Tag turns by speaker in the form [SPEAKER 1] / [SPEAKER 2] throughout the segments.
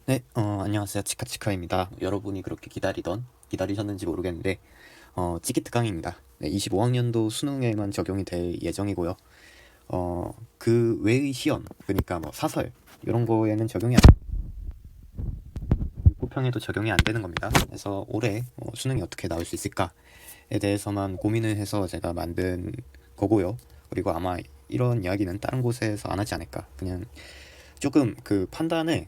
[SPEAKER 1] 네, 안녕하세요. 치카치카입니다. 여러분이 그렇게 기다리셨는지 모르겠는데, 찌기특강입니다. 네, 25학년도 수능에만 적용이 될 예정이고요. 그 외의 시험, 그러니까 뭐 사설, 이런 거에는 고평에도 적용이 안 되는 겁니다. 그래서 올해 수능이 어떻게 나올 수 있을까에 대해서만 고민을 해서 제가 만든 거고요. 그리고 아마 이런 이야기는 다른 곳에서 안 하지 않을까. 그냥 조금 그 판단을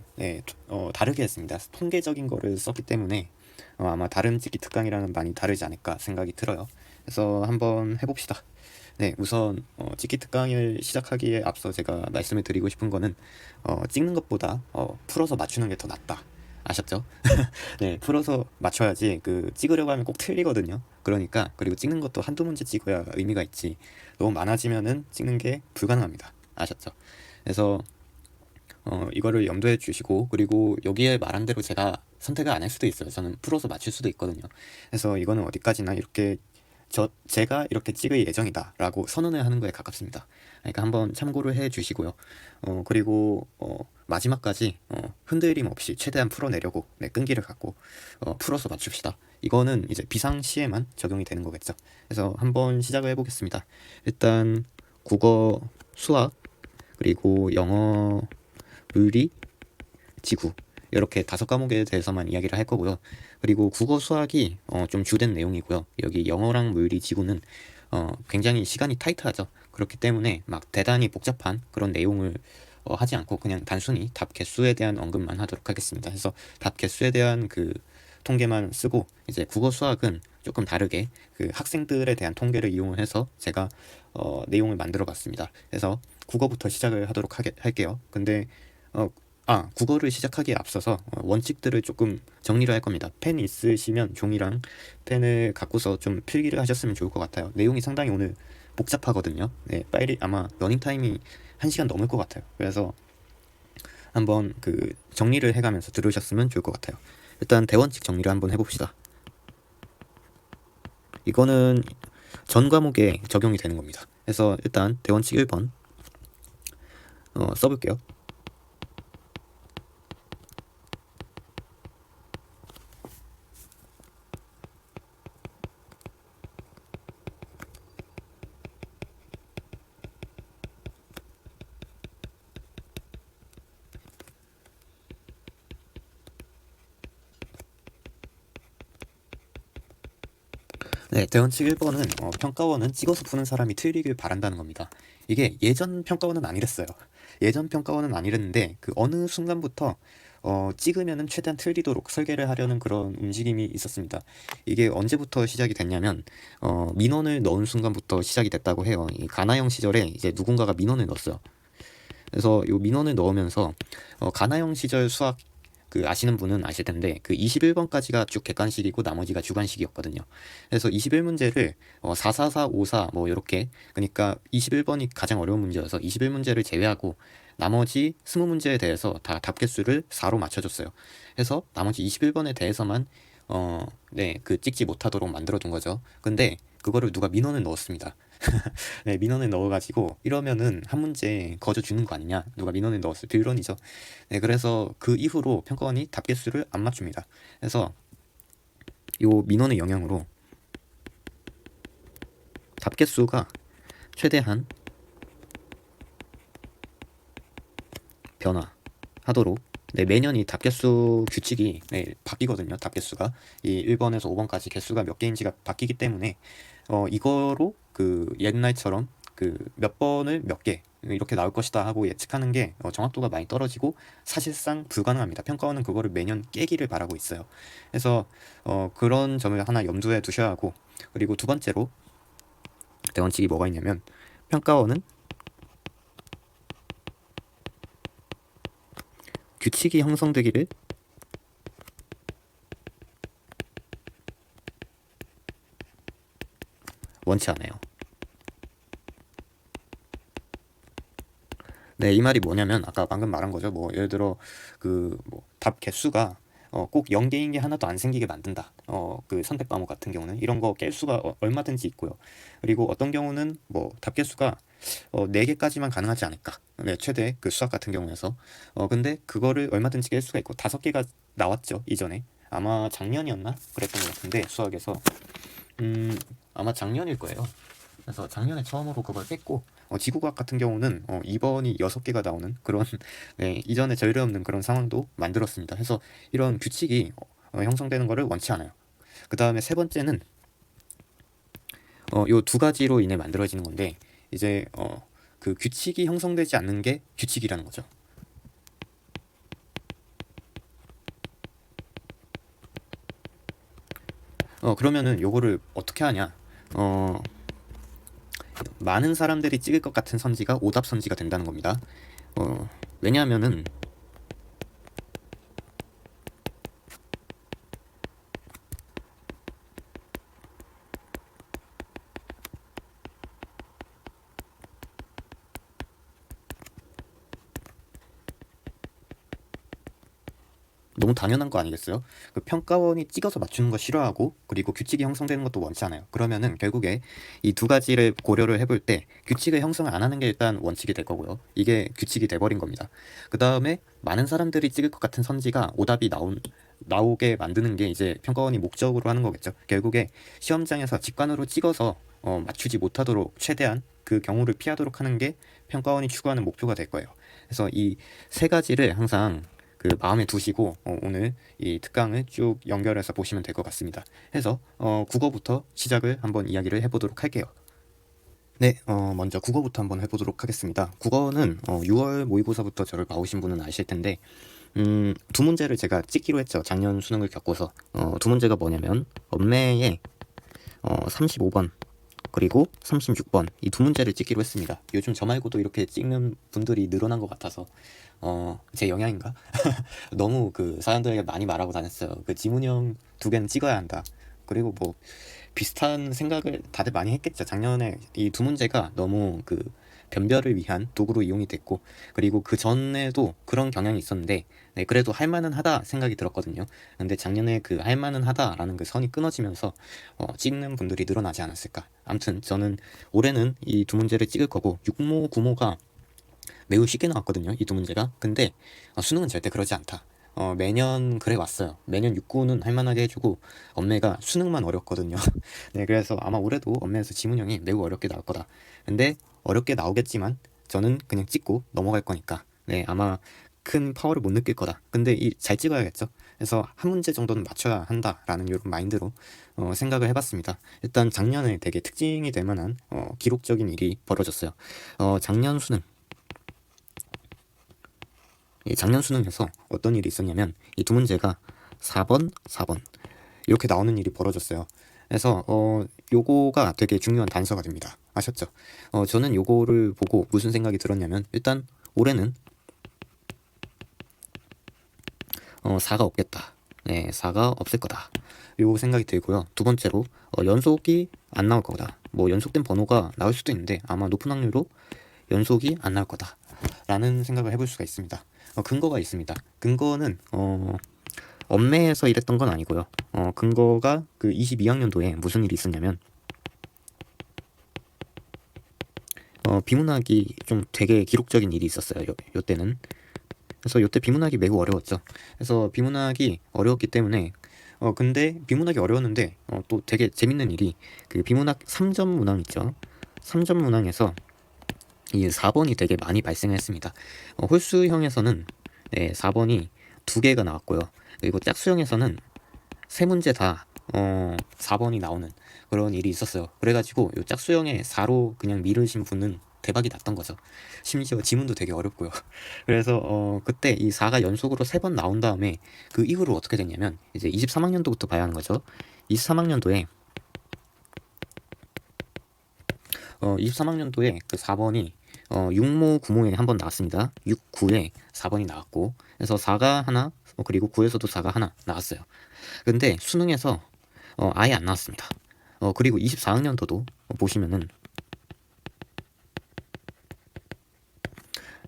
[SPEAKER 1] 다르게 했습니다. 통계적인 거를 썼기 때문에 아마 다른 찍기 특강이랑은 많이 다르지 않을까 생각이 들어요. 그래서 한번 해봅시다. 네, 우선 찍기 특강을 시작하기에 앞서 제가 말씀을 드리고 싶은 거는 찍는 것보다 풀어서 맞추는 게 더 낫다. 아셨죠? 네, 풀어서 맞춰야지 그 찍으려고 하면 꼭 틀리거든요. 그러니까 그리고 찍는 것도 한두 문제 찍어야 의미가 있지. 너무 많아지면은 찍는 게 불가능합니다. 아셨죠? 그래서 이거를 염두에 주시고, 그리고 여기에 말한 대로 제가 선택을 안 할 수도 있어요. 저는 풀어서 맞출 수도 있거든요. 그래서 이거는 어디까지나 이렇게 제가 이렇게 찍을 예정이다 라고 선언을 하는 거에 가깝습니다. 그러니까 한번 참고를 해 주시고요. 그리고 마지막까지 흔들림 없이 최대한 풀어내려고 끈기를 갖고 풀어서 맞춥시다. 이거는 이제 비상시에만 적용이 되는 거겠죠. 그래서 한번 시작을 해보겠습니다. 일단 국어, 수학, 그리고 영어, 물리, 지구, 이렇게 5과목에 대해서만 이야기를 할 거고요. 그리고 국어, 수학이 좀 주된 내용이고요. 여기 영어랑 물리, 지구는 굉장히 시간이 타이트하죠. 그렇기 때문에 막 대단히 복잡한 그런 내용을 하지 않고 그냥 단순히 답 개수에 대한 언급만 하도록 하겠습니다. 그래서 답 개수에 대한 그 통계만 쓰고, 이제 국어, 수학은 조금 다르게 그 학생들에 대한 통계를 이용을 해서 제가 내용을 만들어 봤습니다. 그래서 국어부터 시작을 하도록 할게요. 근데 국어를 시작하기에 앞서서 원칙들을 조금 정리를 할 겁니다. 펜 있으시면 종이랑 펜을 갖고서 좀 필기를 하셨으면 좋을 것 같아요. 내용이 상당히 오늘 복잡하거든요. 네, 빨리 아마 러닝타임이 1시간 넘을 것 같아요. 그래서 한번 그 정리를 해가면서 들으셨으면 좋을 것 같아요. 일단 대원칙 정리를 한번 해봅시다. 이거는 전 과목에 적용이 되는 겁니다. 그래서 일단 대원칙 1번 써볼게요. 네, 대원칙 1번은 평가원은 찍어서 푸는 사람이 틀리길 바란다는 겁니다. 이게 예전 평가원은 아니랬어요. 예전 평가원은 아니랬는데 그 어느 순간부터 찍으면은 최대한 틀리도록 설계를 하려는 그런 움직임이 있었습니다. 이게 언제부터 시작이 됐냐면 민원을 넣은 순간부터 시작이 됐다고 해요. 이 가나형 시절에 이제 누군가가 민원을 넣었어요. 그래서 이 민원을 넣으면서 가나형 시절 수학 그 아시는 분은 아실 텐데 그 21번까지가 쭉 객관식이고 나머지가 주관식이었거든요. 그래서 21문제를 444, 54 뭐 이렇게, 그러니까 21번이 가장 어려운 문제여서 21문제를 제외하고 나머지 20문제에 대해서 다 답개수를 4로 맞춰줬어요. 그래서 나머지 21번에 대해서만 그 찍지 못하도록 만들어둔 거죠. 근데 그거를 누가 민원을 넣었습니다. 네, 민원을 넣어가지고 이러면은 한 문제 거저 주는 거 아니냐, 누가 민원을 넣었을 빌런이죠. 네, 그래서 그 이후로 평가원이 답개수를 안 맞춥니다. 그래서 요 민원의 영향으로 답개수가 최대한 변화하도록 매년 이 답개수 규칙이 바뀌거든요. 답개수가 이 1번에서 5번까지 개수가 몇 개인지가 바뀌기 때문에 이거로 그 옛날처럼 그 몇 번을 몇 개 이렇게 나올 것이다 하고 예측하는 게 정확도가 많이 떨어지고 사실상 불가능합니다. 평가원은 그거를 매년 깨기를 바라고 있어요. 그래서 그런 점을 하나 염두에 두셔야 하고, 그리고 두 번째로 대원칙이 뭐가 있냐면, 평가원은 규칙이 형성되기를 원치 않아요. 네, 이 말이 뭐냐면 아까 방금 말한 거죠. 뭐 예를 들어 그 뭐 답 개수가 꼭 0개인 게 하나도 안 생기게 만든다. 그 선택 과목 같은 경우는 이런 거 깰 수가 얼마든지 있고요. 그리고 어떤 경우는 뭐 답 개수가 4개까지만 가능하지 않을까. 네, 최대 그 수학 같은 경우에서. 근데 그거를 얼마든지 깰 수가 있고 5개가 나왔죠, 이전에. 아마 작년이었나? 그랬던 것 같은데 수학에서 아마 작년일 거예요. 그래서 작년에 처음으로 그걸 뺐고 지구과학 같은 경우는 2번이 6개가 나오는 그런 네, 이전에 전례 없는 그런 상황도 만들었습니다. 해서 이런 규칙이 형성되는 것을 원치 않아요. 그 다음에 세 번째는 요 두 가지로 인해 만들어지는 건데 이제 그 규칙이 형성되지 않는 게 규칙이라는 거죠. 그러면은 요거를 어떻게 하냐? 많은 사람들이 찍을 것 같은 선지가 오답 선지가 된다는 겁니다. 왜냐하면은 너무 당연한 거 아니겠어요? 그 평가원이 찍어서 맞추는 거 싫어하고 그리고 규칙이 형성되는 것도 원치 않아요. 그러면은 결국에 이 두 가지를 고려를 해볼 때 규칙을 형성을 안 하는 게 일단 원칙이 될 거고요. 이게 규칙이 돼버린 겁니다. 그 다음에 많은 사람들이 찍을 것 같은 선지가 오답이 나오게 만드는 게 이제 평가원이 목적으로 하는 거겠죠. 결국에 시험장에서 직관으로 찍어서 맞추지 못하도록 최대한 그 경우를 피하도록 하는 게 평가원이 추구하는 목표가 될 거예요. 그래서 이 세 가지를 항상 그 마음에 두시고 오늘 이 특강을 쭉 연결해서 보시면 될 것 같습니다. 해서 국어부터 시작을 한번 이야기를 해보도록 할게요. 네, 먼저 국어부터 한번 해보도록 하겠습니다. 국어는 6월 모의고사부터 저를 봐오신 분은 아실 텐데 두 문제를 제가 찍기로 했죠. 작년 수능을 겪고서 두 문제가 뭐냐면 언매의 35번 그리고 36번 이 두 문제를 찍기로 했습니다. 요즘 저 말고도 이렇게 찍는 분들이 늘어난 것 같아서 제 영향인가? 너무 그 사람들에게 많이 말하고 다녔어요. 그 지문형 2개는 찍어야 한다. 그리고 뭐 비슷한 생각을 다들 많이 했겠죠. 작년에 이 두 문제가 너무 그 변별을 위한 도구로 이용이 됐고 그리고 그 전에도 그런 경향이 있었는데 네, 그래도 할만은 하다 생각이 들었거든요. 근데 작년에 그 할만은 하다라는 그 선이 끊어지면서 찍는 분들이 늘어나지 않았을까. 아무튼 저는 올해는 이 두 문제를 찍을 거고 6모, 9모가 매우 쉽게 나왔거든요. 이 두 문제가. 근데 수능은 절대 그러지 않다. 매년 그래 왔어요. 매년 6구는 할만하게 해주고 언매가 수능만 어렵거든요. 네, 그래서 아마 올해도 언매에서 지문형이 매우 어렵게 나올 거다. 근데 어렵게 나오겠지만 저는 그냥 찍고 넘어갈 거니까 네, 아마 큰 파워를 못 느낄 거다. 근데 잘 찍어야겠죠. 그래서 한 문제 정도는 맞춰야 한다라는 이런 마인드로 생각을 해봤습니다. 일단 작년에 되게 특징이 될 만한 기록적인 일이 벌어졌어요. 작년 수능 작년 수능에서 어떤 일이 있었냐면 이 두 문제가 4번, 4번 이렇게 나오는 일이 벌어졌어요. 그래서 요거가 되게 중요한 단서가 됩니다. 아셨죠? 저는 요거를 보고 무슨 생각이 들었냐면 일단 올해는 4가 없겠다. 네, 4가 없을 거다. 요 생각이 들고요. 두 번째로 연속이 안 나올 거다. 뭐 연속된 번호가 나올 수도 있는데 아마 높은 확률로 연속이 안 나올 거다. 라는 생각을 해볼 수가 있습니다. 근거가 있습니다. 근거는 언매에서 이랬던 건 아니고요. 근거가 그 22학년도에 무슨 일이 있었냐면 비문학이 좀 되게 기록적인 일이 있었어요. 요 때는. 그래서 요때 비문학이 매우 어려웠죠. 그래서 비문학이 어려웠기 때문에 근데 비문학이 어려웠는데 또 되게 재밌는 일이 그 비문학 3점 문항 있죠. 3점 문항에서 이 4번이 되게 많이 발생했습니다. 홀수형에서는 네, 4번이 2개가 나왔고요. 그리고 짝수형에서는 3문제 다 4번이 나오는 그런 일이 있었어요. 그래가지고 이 짝수형에 4로 그냥 미루신 분은 대박이 났던 거죠. 심지어 지문도 되게 어렵고요. 그래서 그때 이 4가 연속으로 3번 나온 다음에 그 이후로 어떻게 됐냐면 이제 23학년도부터 봐야 하는 거죠. 23학년도에 23학년도에 그 4번이 6모, 9모에 한 번 나왔습니다. 6, 9에 4번이 나왔고 그래서 4가 하나 그리고 9에서도 4가 하나 나왔어요. 근데 수능에서 아예 안 나왔습니다. 그리고 24학년도도 보시면은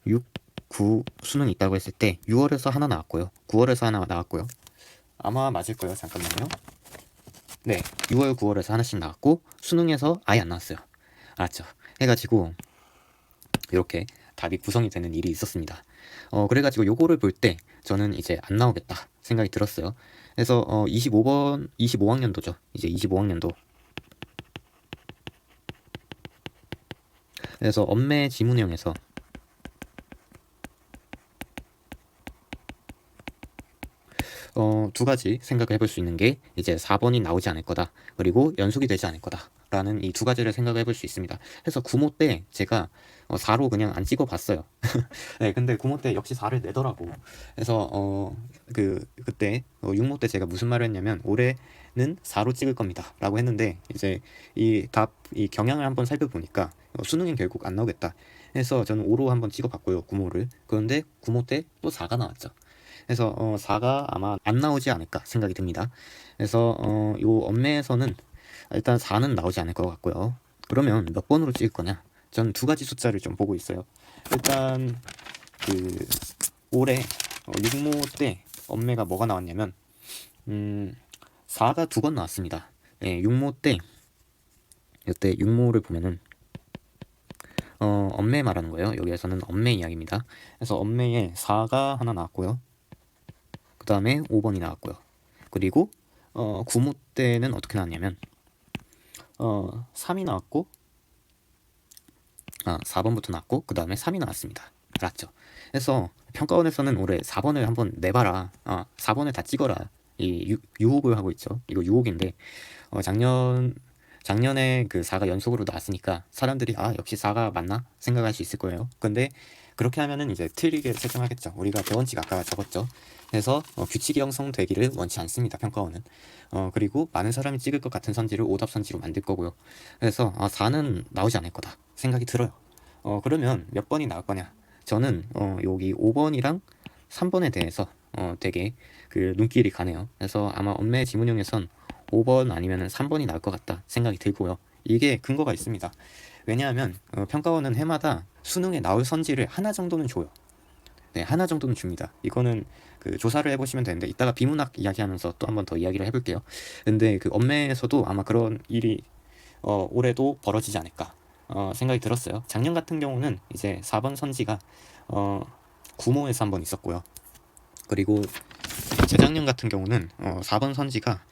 [SPEAKER 1] 6, 9 수능이 있다고 했을 때 6월에서 하나 나왔고요. 9월에서 하나 나왔고요. 아마 맞을 거예요. 잠깐만요. 네, 6월, 9월에서 하나씩 나왔고 수능에서 아예 안 나왔어요. 알았죠? 해가지고 이렇게 답이 구성이 되는 일이 있었습니다. 그래가지고 요거를 볼 때 저는 이제 안 나오겠다 생각이 들었어요. 그래서 25번, 25학년도죠. 이제 25학년도. 그래서 엄매 지문형에서 두 가지 생각을 해볼 수 있는 게 이제 4번이 나오지 않을 거다. 그리고 연속이 되지 않을 거다. 라는 이 두 가지를 생각해 볼 수 있습니다. 그래서 구모 때 제가 4로 그냥 안 찍어 봤어요. 네, 근데 구모 때 역시 4를 내더라고. 그래서 그때 6모 때 제가 무슨 말을 했냐면 올해는 4로 찍을 겁니다. 라고 했는데 이제 이 경향을 한번 살펴보니까 수능엔 결국 안 나오겠다. 해서 저는 5로 한번 찍어 봤고요. 구모를. 그런데 구모 때 또 4가 나왔죠. 그래서 4가 아마 안 나오지 않을까 생각이 듭니다. 그래서 요 엄매에서는 일단 4는 나오지 않을 것 같고요. 그러면 몇 번으로 찍을 거냐? 전 두 가지 숫자를 좀 보고 있어요. 일단 그 올해 6모 때 엄매가 뭐가 나왔냐면 4가 두 번 나왔습니다. 네, 6모 때 이때 6모를 보면은 엄매 말하는 거예요. 여기에서는 엄매 이야기입니다. 그래서 엄매에 4가 하나 나왔고요. 그 다음에 5번이 나왔고요. 그리고 9모 때는 어떻게 나왔냐면 3이 나왔고 4번부터 나왔고 그 다음에 3이 나왔습니다. 알았죠? 그래서 평가원에서는 올해 4번을 한번 내봐라. 4번을 다 찍어라. 이 유혹을 하고 있죠. 이거 유혹인데 작년에 그 4가 연속으로 나왔으니까 사람들이 역시 4가 맞나 생각할 수 있을 거예요. 근데 그렇게 하면은 이제 틀리게 채점하겠죠. 우리가 개원칙 아까 적었죠. 그래서 규칙이 형성되기를 원치 않습니다. 평가원은. 그리고 많은 사람이 찍을 것 같은 선지를 오답 선지로 만들 거고요. 그래서 4는 나오지 않을 거다 생각이 들어요. 그러면 몇 번이 나올 거냐? 저는 여기 5번이랑 3번에 대해서 되게 그 눈길이 가네요. 그래서 아마 엄매 지문형에선 5번 아니면 3번이 나올 것 같다 생각이 들고요. 이게 근거가 있습니다. 왜냐하면 평가원은 해마다 수능에 나올 선지를 하나 정도는 줘요. 네, 하나 정도는 줍니다. 이거는 그 조사를 해보시면 되는데 이따가 비문학 이야기하면서 또 한 번 더 이야기를 해볼게요. 근데 그 엄매에서도 아마 그런 일이 올해도 벌어지지 않을까 생각이 들었어요. 작년 같은 경우는 이제 4번 선지가 구모에서 한 번 있었고요. 그리고 재작년 같은 경우는 4번 선지가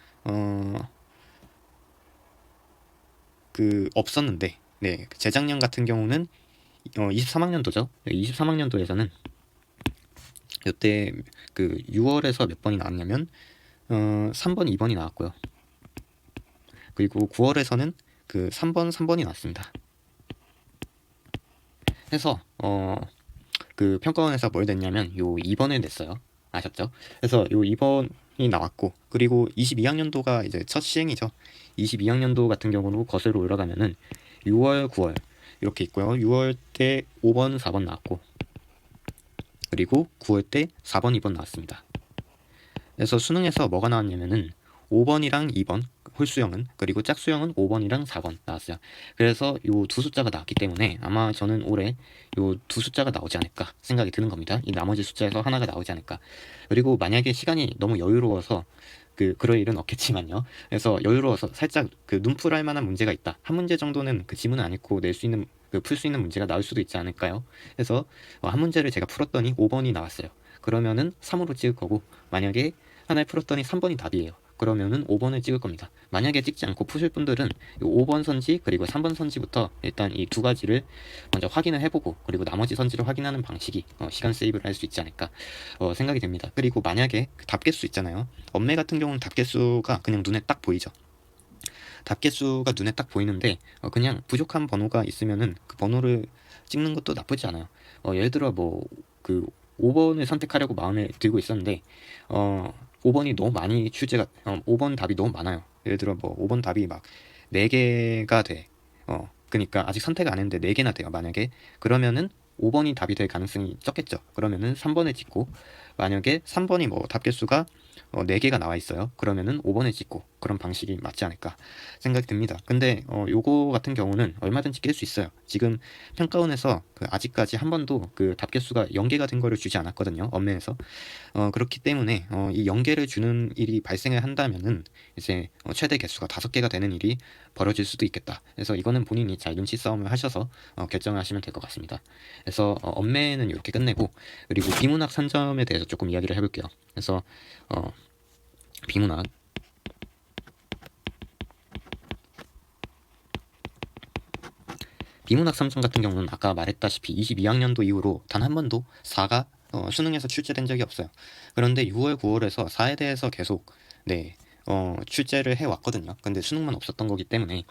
[SPEAKER 1] 그 없었는데, 네, 재작년 같은 경우는 23학년도죠. 23학년도에서는 이때 그 6월에서 몇 번이 나왔냐면 3번, 2번이 나왔고요. 그리고 9월에서는 그 3번이 나왔습니다. 해서 그 평가원에서 뭘 냈냐면 요 2번을 냈어요. 아셨죠? 그래서 요 2번이 나왔고, 그리고 22학년도가 이제 첫 시행이죠. 22학년도 같은 경우로 거슬러 올라가면은 6월, 9월 이렇게 있고요. 6월 때 5번, 4번 나왔고, 그리고 9월 때 4번, 2번 나왔습니다. 그래서 수능에서 뭐가 나왔냐면은 5번이랑 2번 홀수형은, 그리고 짝수형은 5번이랑 4번 나왔어요. 그래서 요 두 숫자가 나왔기 때문에 아마 저는 올해 요 두 숫자가 나오지 않을까 생각이 드는 겁니다. 이 나머지 숫자에서 하나가 나오지 않을까. 그리고 만약에 시간이 너무 여유로워서 그럴 일은 없겠지만요. 그래서 여유로워서 살짝 그 눈풀할 만한 문제가 있다. 한 문제 정도는 그 지문을 안 읽고 낼 수 있는 풀 수 있는 문제가 나올 수도 있지 않을까요? 그래서 한 문제를 제가 풀었더니 5번이 나왔어요. 그러면은 3으로 찍을 거고, 만약에 하나를 풀었더니 3번이 답이에요. 그러면은 5번을 찍을 겁니다. 만약에 찍지 않고 푸실 분들은 5번 선지 그리고 3번 선지부터 일단 이 두 가지를 먼저 확인을 해보고, 그리고 나머지 선지를 확인하는 방식이 시간 세이브를 할 수 있지 않을까 생각이 됩니다. 그리고 만약에 그 답개수 있잖아요. 엄매 같은 경우는 답개수가 그냥 눈에 딱 보이죠. 답개수가 눈에 딱 보이는데 그냥 부족한 번호가 있으면은 그 번호를 찍는 것도 나쁘지 않아요. 예를 들어 뭐 그 5번을 선택하려고 마음에 들고 있었는데 5번이 너무 많이 5번 답이 너무 많아요. 예를 들어 뭐 5번 답이 막 4개가 돼. 그러니까 아직 선택 안 했는데 4개나 돼요. 만약에 그러면은 5번이 답이 될 가능성이 적겠죠. 그러면은 3번을 찍고 만약에 3번이 뭐 답개수가 4개가 나와 있어요. 그러면은 5번을 찍고 그런 방식이 맞지 않을까 생각이 듭니다. 근데 요거 같은 경우는 얼마든지 깰 수 있어요. 지금 평가원에서 아직까지 한 번도 그 답개수가 0개가 된 거를 주지 않았거든요. 엄매에서. 그렇기 때문에 이 0개를 주는 일이 발생을 한다면은 이제 최대 개수가 5개가 되는 일이 벌어질 수도 있겠다. 그래서 이거는 본인이 잘 눈치 싸움을 하셔서 결정을 하시면 될 것 같습니다. 그래서 엄매는 이렇게 끝내고, 그리고 비문학 산점에 대해서 조금 이야기를 해볼게요. 그래서 비문학 비문학 3점 같은 경우는 아까 말했다시피 22학년도 이후로 단 한 번도 4가 수능에서 출제된 적이 없어요. 그런데 6월, 9월에서 4에 대해서 계속 출제를 해왔거든요. 근데 수능만 없었던 거기 때문에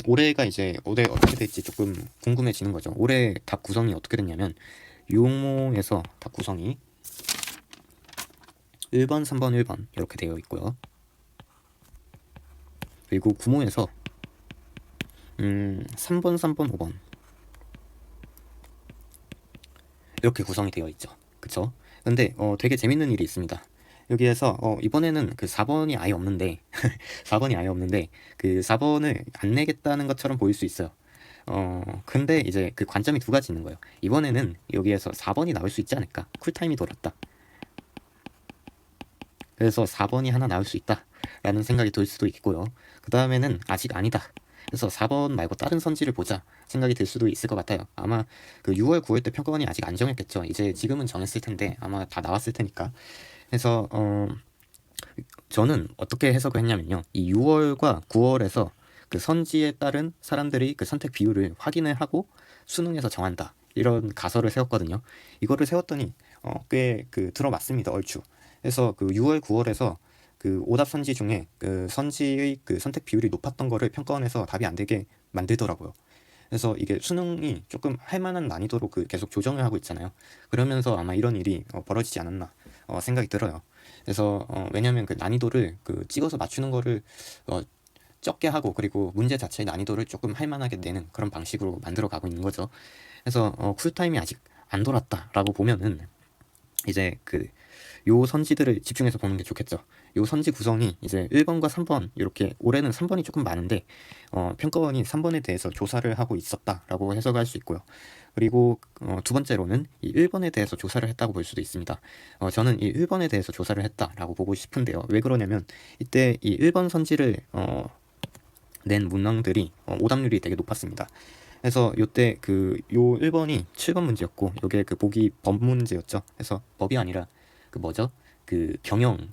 [SPEAKER 1] 올해가 이제 올해 어떻게 될지 조금 궁금해지는 거죠. 올해 답 구성이 어떻게 됐냐면, 유목에서 답 구성이 1번, 3번, 1번 이렇게 되어 있고요. 그리고 구모에서 3번, 3번, 5번 이렇게 구성이 되어 있죠. 그쵸? 근데 되게 재밌는 일이 있습니다. 여기에서 이번에는 그 4번이 아예 없는데 4번이 아예 없는데 그 4번을 안 내겠다는 것처럼 보일 수 있어요. 근데 이제 그 관점이 두 가지 있는 거예요. 이번에는 여기에서 4번이 나올 수 있지 않을까? 쿨타임이 돌았다. 그래서 4번이 하나 나올 수 있다 라는 생각이 들 수도 있고요. 그 다음에는 아직 아니다, 그래서 4번 말고 다른 선지를 보자 생각이 들 수도 있을 것 같아요. 아마 그 6월, 9월 때 평가원이 아직 안 정했겠죠. 이제 지금은 정했을 텐데 아마 다 나왔을 테니까. 그래서 저는 어떻게 해석을 했냐면요, 이 6월과 9월에서 그 선지에 따른 사람들이 그 선택 비율을 확인을 하고 수능에서 정한다, 이런 가설을 세웠거든요. 이거를 세웠더니 꽤 그 들어맞습니다, 얼추. 그래서 그 6월, 9월에서 그 오답 선지 중에 그 선지의 그 선택 비율이 높았던 거를 평가원에서 답이 안 되게 만들더라고요. 그래서 이게 수능이 조금 할 만한 난이도로 그 계속 조정을 하고 있잖아요. 그러면서 아마 이런 일이 벌어지지 않았나 생각이 들어요. 그래서 왜냐면 그 난이도를 그 찍어서 맞추는 거를 적게 하고, 그리고 문제 자체의 난이도를 조금 할 만하게 내는 그런 방식으로 만들어 가고 있는 거죠. 그래서 쿨타임이 아직 안 돌았다라고 보면은 이제 그 요 선지들을 집중해서 보는 게 좋겠죠. 요 선지 구성이 이제 1번과 3번, 이렇게 올해는 3번이 조금 많은데 평가원이 3번에 대해서 조사를 하고 있었다라고 해석할 수 있고요. 그리고 두 번째로는 이 1번에 대해서 조사를 했다고 볼 수도 있습니다. 저는 이 1번에 대해서 조사를 했다라고 보고 싶은데요. 왜 그러냐면 이때 이 1번 선지를 낸 문항들이 오답률이 되게 높았습니다. 그래서 요때 요 1번이 7번 문제였고, 요게 그 보기 법 문제였죠. 그래서 법이 아니라 그 뭐죠? 그 경영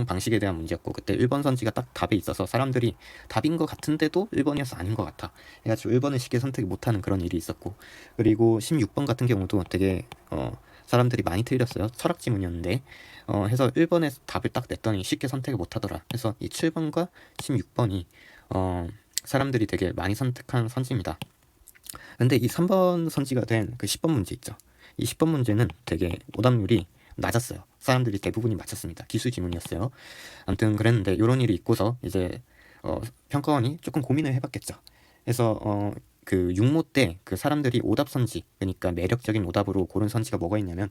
[SPEAKER 1] 방식에 대한 문제였고, 그때 1번 선지가 딱 답에 있어서 사람들이 답인 것 같은데도 1번이어서 아닌 것 같아 해가지고 1번을 쉽게 선택 못하는 그런 일이 있었고, 그리고 16번 같은 경우도 되게 사람들이 많이 틀렸어요. 철학 지문이었는데 해서 1번에 답을 딱 냈더니 쉽게 선택을 못하더라. 그래서 이 7번과 16번이 사람들이 되게 많이 선택한 선지입니다. 근데 이 3번 선지가 된 그 10번 문제 있죠. 이 10번 문제는 되게 오답률이 낮았어요. 사람들이 대부분이 맞췄습니다. 기술 지문이었어요. 아무튼 그랬는데 이런 일이 있고서 이제 평가원이 조금 고민을 해봤겠죠. 그래서 그 6모 때 그 사람들이 오답 선지, 그러니까 매력적인 오답으로 고른 선지가 뭐가 있냐면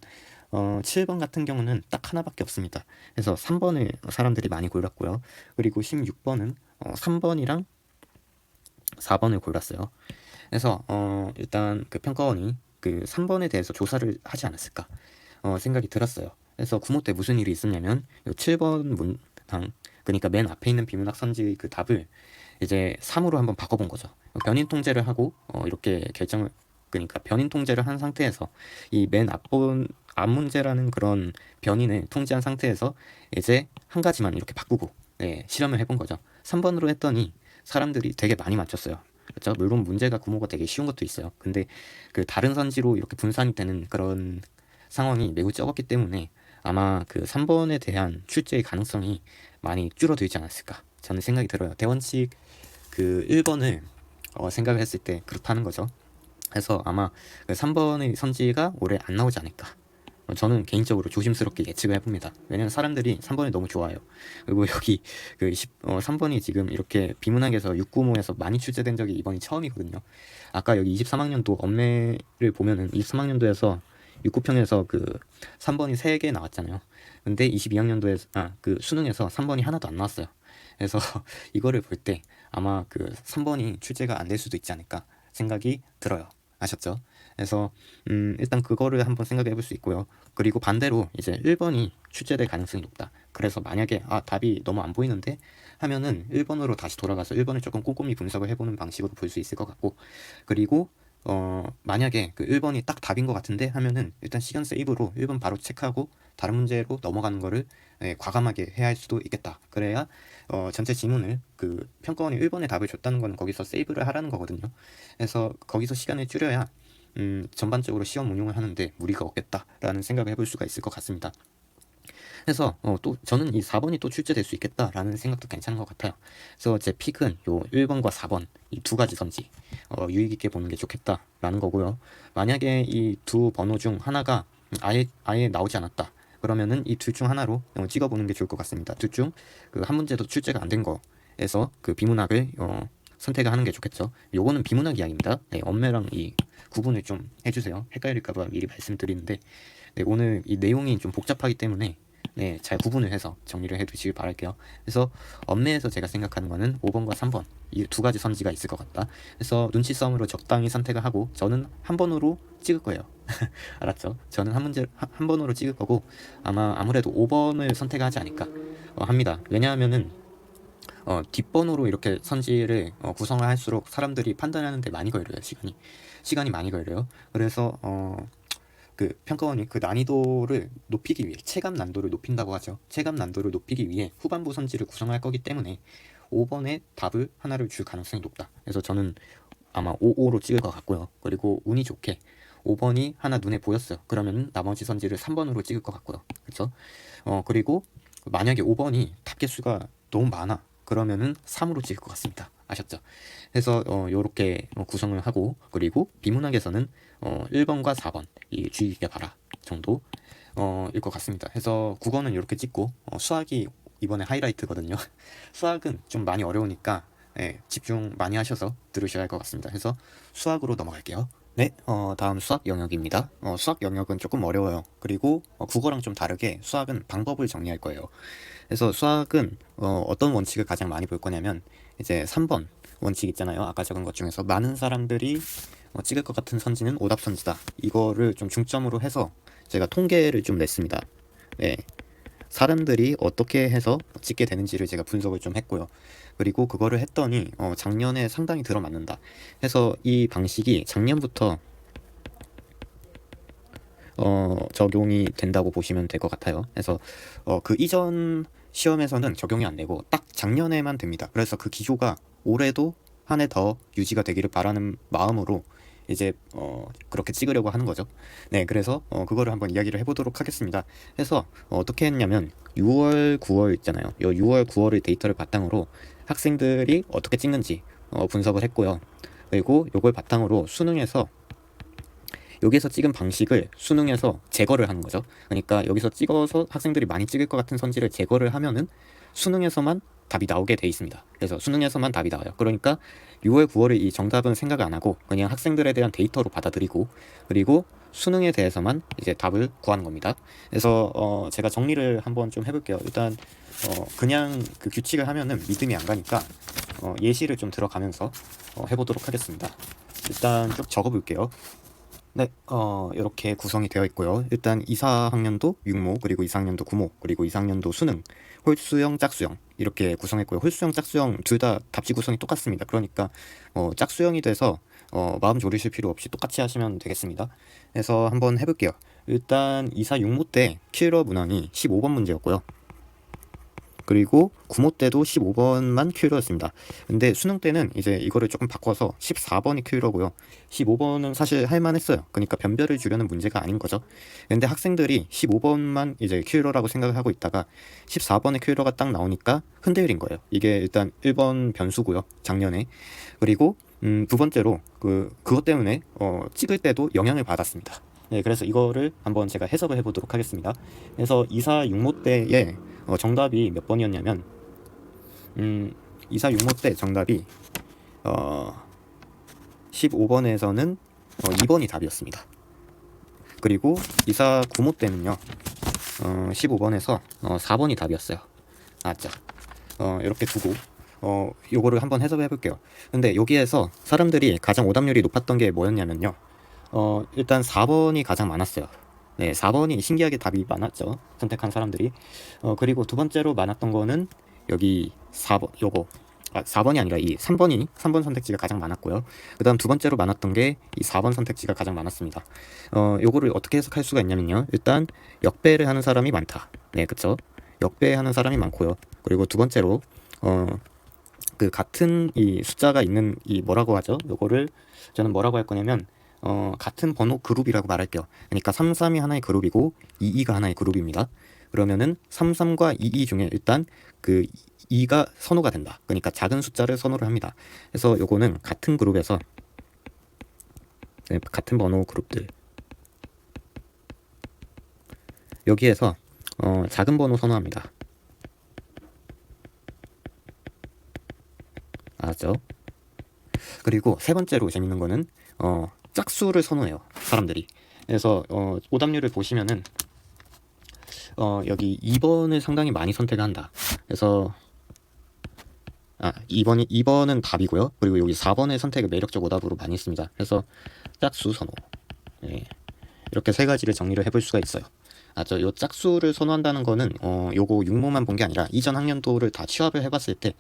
[SPEAKER 1] 7번 같은 경우는 딱 하나밖에 없습니다. 그래서 3번을 사람들이 많이 골랐고요. 그리고 16번은 3번이랑 4번을 골랐어요. 그래서 일단 그 평가원이 그 3번에 대해서 조사를 하지 않았을까 생각이 들었어요. 그래서 구모 때 무슨 일이 있었냐면, 요 7번 문항, 그러니까 맨 앞에 있는 비문학 선지의 그 답을 이제 3으로 한번 바꿔본 거죠. 변인 통제를 하고 이렇게 결정을, 그러니까 변인 통제를 한 상태에서 이 맨 앞 문제라는 그런 변인을 통제한 상태에서 이제 한 가지만 이렇게 바꾸고 실험을 해본 거죠. 3번으로 했더니 사람들이 되게 많이 맞췄어요. 그렇죠? 물론 문제가 구모가 되게 쉬운 것도 있어요. 근데 그 다른 선지로 이렇게 분산이 되는 그런 상황이 매우 적었기 때문에 아마 그 3번에 대한 출제의 가능성이 많이 줄어들지 않았을까 저는 생각이 들어요. 대원칙 그 1번을 생각을 했을 때 그렇다는 거죠. 그래서 아마 그 3번의 선지가 올해 안 나오지 않을까, 저는 개인적으로 조심스럽게 예측을 해봅니다. 왜냐면 사람들이 3번을 너무 좋아해요. 그리고 여기 그 3번이 지금 이렇게 비문학에서 695에서 많이 출제된 적이 이번이 처음이거든요. 아까 여기 23학년도 엄매를 보면은 23학년도에서 육구평에서 그 3번이 3개 나왔잖아요. 근데 22학년도에 그 수능에서 3번이 하나도 안 나왔어요. 그래서 이거를 볼 때 아마 그 3번이 출제가 안 될 수도 있지 않을까 생각이 들어요. 아셨죠? 그래서 일단 그거를 한번 생각해 볼 수 있고요. 그리고 반대로 이제 1번이 출제될 가능성이 높다. 그래서 만약에 답이 너무 안 보이는데 하면은 1번으로 다시 돌아가서 1번을 조금 꼼꼼히 분석을 해보는 방식으로 볼 수 있을 것 같고, 그리고 만약에 그 1번이 딱 답인 것 같은데 하면은 일단 시간 세이브로 1번 바로 체크하고 다른 문제로 넘어가는 거를 과감하게 해야 할 수도 있겠다. 그래야 전체 지문을 그 평가원이 1번의 답을 줬다는 건 거기서 세이브를 하라는 거거든요. 그래서 거기서 시간을 줄여야 전반적으로 시험 운용을 하는데 무리가 없겠다라는 생각을 해볼 수가 있을 것 같습니다. 그래서 또 저는 이 4번이 또 출제될 수 있겠다라는 생각도 괜찮은 것 같아요. 그래서 제 픽은 요 1번과 4번 이 두 가지 선지 유의 깊게 보는 게 좋겠다라는 거고요. 만약에 이 두 번호 중 하나가 아예 나오지 않았다. 그러면은 이 둘 중 하나로 찍어보는 게 좋을 것 같습니다. 둘 중 그 한 문제도 출제가 안 된 거에서 그 비문학을 선택을 하는 게 좋겠죠. 요거는 비문학 이야기입니다. 네, 엄매랑 이 구분을 좀 해주세요. 헷갈릴까봐 미리 말씀드리는데, 네, 오늘 이 내용이 좀 복잡하기 때문에 네, 잘 구분을 해서 정리를 해두시길 바랄게요. 그래서 엄매에서 제가 생각하는 거는 5번과 3번 이 두 가지 선지가 있을 것 같다. 그래서 눈치 싸움으로 적당히 선택을 하고 저는 한 번으로 찍을 거예요. 알았죠? 저는 한 번으로 찍을 거고 아무래도 5번을 선택하지 않을까 합니다. 왜냐하면은 뒷번호로 이렇게 선지를 구성을 할수록 사람들이 판단하는데 많이 걸려요. 시간이 많이 걸려요. 그래서 그 평가원이 그 난이도를 높이기 위해 체감 난도를 높인다고 하죠. 체감 난도를 높이기 위해 후반부 선지를 구성할 거기 때문에 5번의 답을 하나를 줄 가능성이 높다. 그래서 저는 아마 55로 찍을 것 같고요. 그리고 운이 좋게 5번이 하나 눈에 보였어요. 그러면 나머지 선지를 3번으로 찍을 것 같고요. 그렇죠? 그리고 만약에 5번이 답 개수가 너무 많아. 그러면은 3으로 찍을 것 같습니다. 아셨죠? 그래서 요렇게 구성을 하고, 그리고 비문학에서는 1번과 4번 이 주의 깊게 봐라 정도 일 것 같습니다. 그래서 국어는 이렇게 찍고 수학이 이번에 하이라이트거든요. 수학은 좀 많이 어려우니까 집중 많이 하셔서 들으셔야 할 것 같습니다. 그래서 수학으로 넘어갈게요. 네, 다음 수학 영역입니다. 수학 영역은 조금 어려워요. 그리고 국어랑 좀 다르게 수학은 방법을 정리할 거예요. 그래서 수학은 어떤 원칙을 가장 많이 볼 거냐면 이제 3번 원칙 있잖아요. 아까 적은 것 중에서 많은 사람들이 찍을 것 같은 선지는 오답 선지다. 이거를 좀 중점으로 해서 제가 통계를 좀 냈습니다. 네, 사람들이 어떻게 해서 찍게 되는지를 제가 분석을 좀 했고요. 그리고 그거를 했더니 작년에 상당히 들어맞는다. 해서 이 방식이 작년부터 적용이 된다고 보시면 될 것 같아요. 그래서 그 이전 시험에서는 적용이 안 되고 딱 작년에만 됩니다. 그래서 그 기조가 올해도 한 해 더 유지가 되기를 바라는 마음으로 이제 그렇게 찍으려고 하는 거죠. 네, 그래서 그거를 한번 이야기를 해보도록 하겠습니다. 해서 어떻게 했냐면 6월, 9월 있잖아요. 요 6월, 9월의 데이터를 바탕으로 학생들이 어떻게 찍는지 분석을 했고요. 그리고 요걸 바탕으로 수능에서 여기서 찍은 방식을 수능에서 제거를 하는 거죠. 그러니까 여기서 찍어서 학생들이 많이 찍을 것 같은 선지를 제거를 하면은 수능에서만 답이 나오게 돼 있습니다. 그래서 수능에서만 답이 나와요. 그러니까 6월, 9월의 이 정답은 생각 안 하고 그냥 학생들에 대한 데이터로 받아들이고, 그리고 수능에 대해서만 이제 답을 구하는 겁니다. 그래서 제가 정리를 한번 좀 해볼게요. 일단 그냥 그 규칙을 하면은 믿음이 안 가니까 예시를 좀 들어가면서 해보도록 하겠습니다. 일단 쭉 적어볼게요. 네, 이렇게 구성이 되어 있고요. 일단 2, 4학년도 6모, 그리고 2, 4학년도 9모, 그리고 2, 4학년도 수능, 홀수형, 짝수형 이렇게 구성했고요. 홀수형, 짝수형 둘 다 답지 구성이 똑같습니다. 그러니까 짝수형이 돼서 마음 졸이실 필요 없이 똑같이 하시면 되겠습니다. 그래서 한번 해볼게요. 일단 2, 4, 6모 때 킬러 문항이 15번 문제였고요. 그리고 구모 때도 15번만 큐러였습니다. 근데 수능 때는 이제 이거를 조금 바꿔서 14번이 큐러고요. 15번은 사실 할만했어요. 그러니까 변별을 주려는 문제가 아닌 거죠. 근데 학생들이 15번만 이제 큐러라고 생각을 하고 있다가 14번의 큐러가 딱 나오니까 흔들린 거예요. 이게 일단 1번 변수고요. 작년에. 그리고 두 번째로 그것 때문에 찍을 때도 영향을 받았습니다. 네, 그래서 이거를 한번 제가 해석을 해보도록 하겠습니다. 그래서 2, 4, 6모 때에 정답이 몇 번이었냐면 2, 4, 6모 때 정답이 15번에서는 2번이 답이었습니다. 그리고 이사 구모 때는요 15번에서 4번이 답이었어요. 맞죠? 이렇게 두고 요거를 한번 해석해 볼게요. 근데 여기에서 사람들이 가장 오답률이 높았던 게 뭐였냐면요, 일단 4번이 가장 많았어요. 네, 4번이 신기하게 답이 많았죠, 선택한 사람들이. 그리고 두 번째로 많았던 거는 여기 4번, 요거 4번이 아니라 이 3번 선택지가 가장 많았고요. 그 다음 두 번째로 많았던 게 이 4번 선택지가 가장 많았습니다. 요거를 어떻게 해석할 수가 있냐면요, 일단 역배를 하는 사람이 많다. 네, 그쵸? 역배하는 사람이 많고요. 그리고 두 번째로 그 같은 이 숫자가 있는 이 뭐라고 하죠? 요거를 저는 뭐라고 할 거냐면 같은 번호 그룹이라고 말할게요. 그러니까 33이 하나의 그룹이고 22가 하나의 그룹입니다. 그러면은 33과 22 중에 일단 그 2가 선호가 된다. 그러니까 작은 숫자를 선호를 합니다. 그래서 요거는 같은 그룹에서 같은 번호 그룹들 여기에서 작은 번호 선호합니다. 알았죠? 그리고 세 번째로 재밌는 거는 짝수를 선호해요, 사람들이. 그래서 오답률을 보시면은 여기 2번을 상당히 많이 선택한다. 그래서 2번은 답이고요. 그리고 여기 4번의 선택을 매력적 오답으로 많이 했습니다. 그래서 짝수 선호. 네. 이렇게 세 가지를 정리를 해볼 수가 있어요. 요 짝수를 선호한다는 거는 요거 6모만 본 게 아니라 이전 학년도를 다 취합을 해봤을 때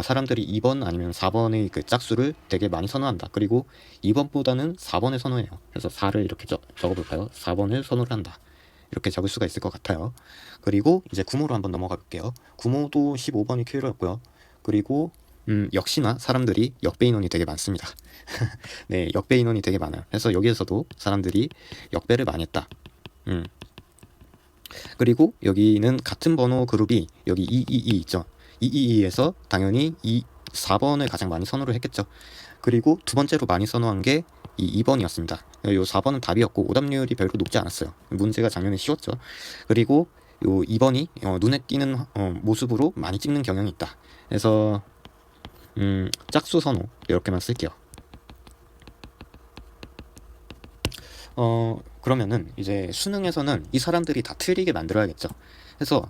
[SPEAKER 1] 사람들이 2번 아니면 4번의 그 짝수를 되게 많이 선호한다. 그리고 2번보다는 4번을 선호해요. 그래서 4를 이렇게 적어볼까요? 4번을 선호를 한다. 이렇게 적을 수가 있을 것 같아요. 그리고 이제 구모로 한번 넘어가 볼게요. 구모도 15번이 큐어였고요. 그리고 역시나 사람들이 역배 인원이 되게 많습니다. 네, 역배 인원이 되게 많아요. 그래서 여기에서도 사람들이 역배를 많이 했다. 그리고 여기는 같은 번호 그룹이 여기 222 있죠. 222에서 당연히 4번을 가장 많이 선호를 했겠죠. 그리고 두 번째로 많이 선호한 게 이 2번이었습니다. 요 4번은 답이었고 오답률이 별로 높지 않았어요. 문제가 작년에 쉬웠죠. 그리고 요 2번이 눈에 띄는 모습으로 많이 찍는 경향이 있다. 그래서 짝수 선호 이렇게만 쓸게요. 그러면은 이제 수능에서는 이 사람들이 다 틀리게 만들어야겠죠. 그래서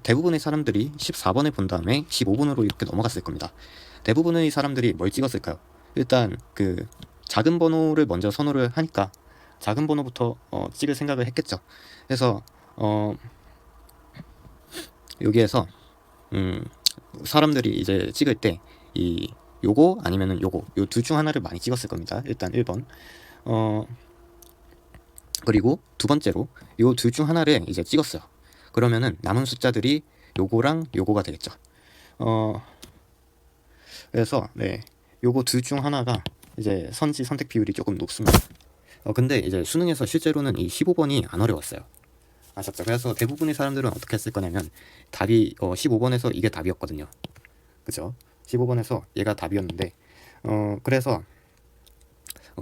[SPEAKER 1] 대부분의 사람들이 14번을 본 다음에 15번으로 이렇게 넘어갔을 겁니다. 대부분의 사람들이 뭘 찍었을까요? 일단 그 작은 번호를 먼저 선호를 하니까 작은 번호부터 찍을 생각을 했겠죠. 그래서 여기에서 사람들이 이제 찍을 때 요거 아니면은 요거 요 둘 중 하나를 많이 찍었을 겁니다. 일단 1번. 그리고 두 번째로 요 둘 중 하나를 이제 찍었어요. 그러면은 남은 숫자들이 요거랑 요거가 되겠죠. 그래서 네, 요거 둘 중 하나가 이제 선택 비율이 조금 높습니다. 근데 이제 수능에서 실제로는 이 15번이 안 어려웠어요. 아셨죠? 그래서 대부분의 사람들은 어떻게 했을 거냐면 답이 15번에서 이게 답이었거든요. 그죠? 15번에서 얘가 답이었는데 그래서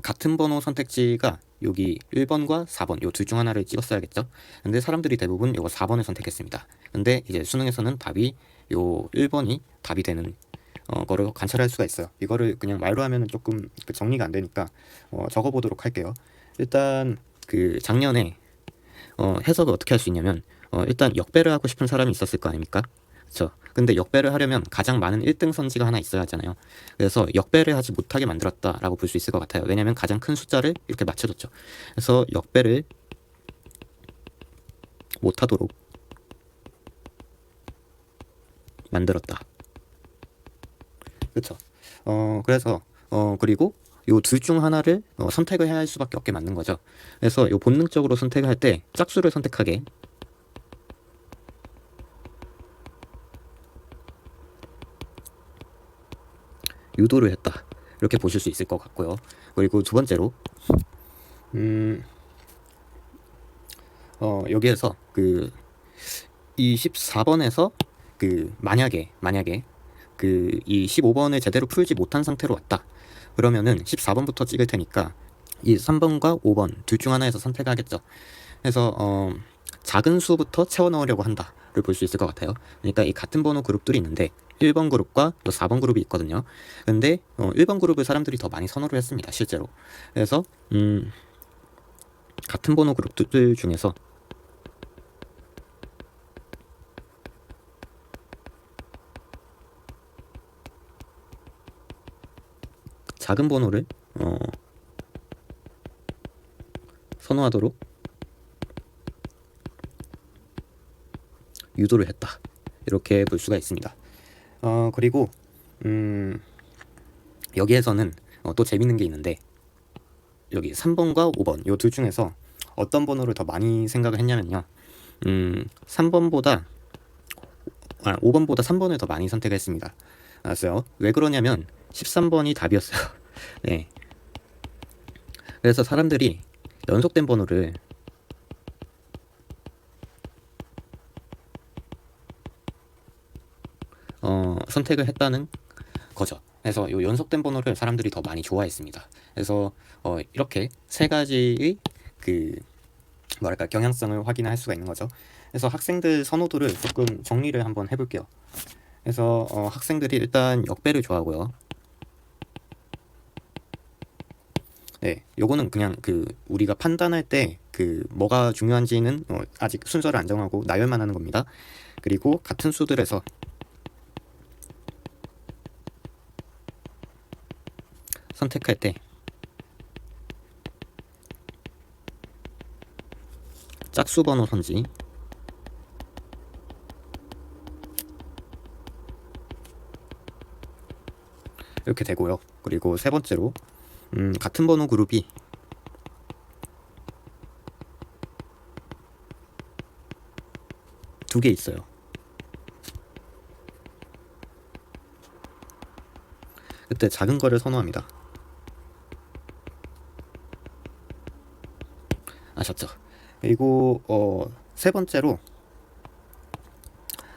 [SPEAKER 1] 같은 번호 선택지가 여기 1번과 4번 요 둘 중 하나를 찍었어야겠죠. 근데 사람들이 대부분 요거 4번을 선택했습니다. 근데 이제 수능에서는 답이 요 1번이 답이 되는 거를 관찰할 수가 있어요. 이거를 그냥 말로 하면은 조금 정리가 안 되니까 적어보도록 할게요. 일단 그 작년에 해석을 어떻게 할 수 있냐면 일단 역배를 하고 싶은 사람이 있었을 거 아닙니까? 그렇죠. 근데 역배를 하려면 가장 많은 1등 선지가 하나 있어야 하잖아요. 그래서 역배를 하지 못하게 만들었다라고 볼 수 있을 것 같아요. 왜냐면 가장 큰 숫자를 이렇게 맞춰줬죠. 그래서 역배를 못하도록 만들었다. 그렇죠. 그래서 그리고 요 둘 중 하나를 선택을 해야 할 수밖에 없게 만든 거죠. 그래서 요 본능적으로 선택할 때 짝수를 선택하게 유도를 했다. 이렇게 보실 수 있을 것 같고요. 그리고 두 번째로 여기에서 이 14번에서 만약에 이 15번을 제대로 풀지 못한 상태로 왔다. 그러면은 14번부터 찍을 테니까 이 3번과 5번 둘 중 하나에서 선택하겠죠. 그래서 작은 수부터 채워 넣으려고 한다를 볼 수 있을 것 같아요. 그러니까 이 같은 번호 그룹들이 있는데 1번 그룹과 또 4번 그룹이 있거든요. 근데 1번 그룹을 사람들이 더 많이 선호를 했습니다, 실제로. 그래서 같은 번호 그룹들 중에서 작은 번호를 선호하도록 유도를 했다, 이렇게 볼 수가 있습니다. 그리고 여기에서는 또 재밌는 게 있는데, 여기 3번과 5번 요 둘 중에서 어떤 번호를 더 많이 생각을 했냐면요, 5번보다 3번을 더 많이 선택했습니다. 알았어요. 왜 그러냐면 13번이 답이었어요. 네. 그래서 사람들이 연속된 번호를 선택을 했다는 거죠. 그래서 이 연속된 번호를 사람들이 더 많이 좋아했습니다. 그래서 이렇게 세 가지의 경향성을 확인할 수가 있는 거죠. 그래서 학생들 선호도를 조금 정리를 한번 해볼게요. 그래서 학생들이 일단 역배를 좋아하고요. 네, 요거는 그냥 우리가 판단할 때 뭐가 중요한지는 아직 순서를 안 정하고 나열만 하는 겁니다. 그리고 같은 수들에서 선택할 때 짝수 번호 선지, 이렇게 되고요. 그리고 세 번째로 같은 번호 그룹이 두 개 있어요. 그때 작은 거를 선호합니다. 아셨죠? 그리고 세 번째로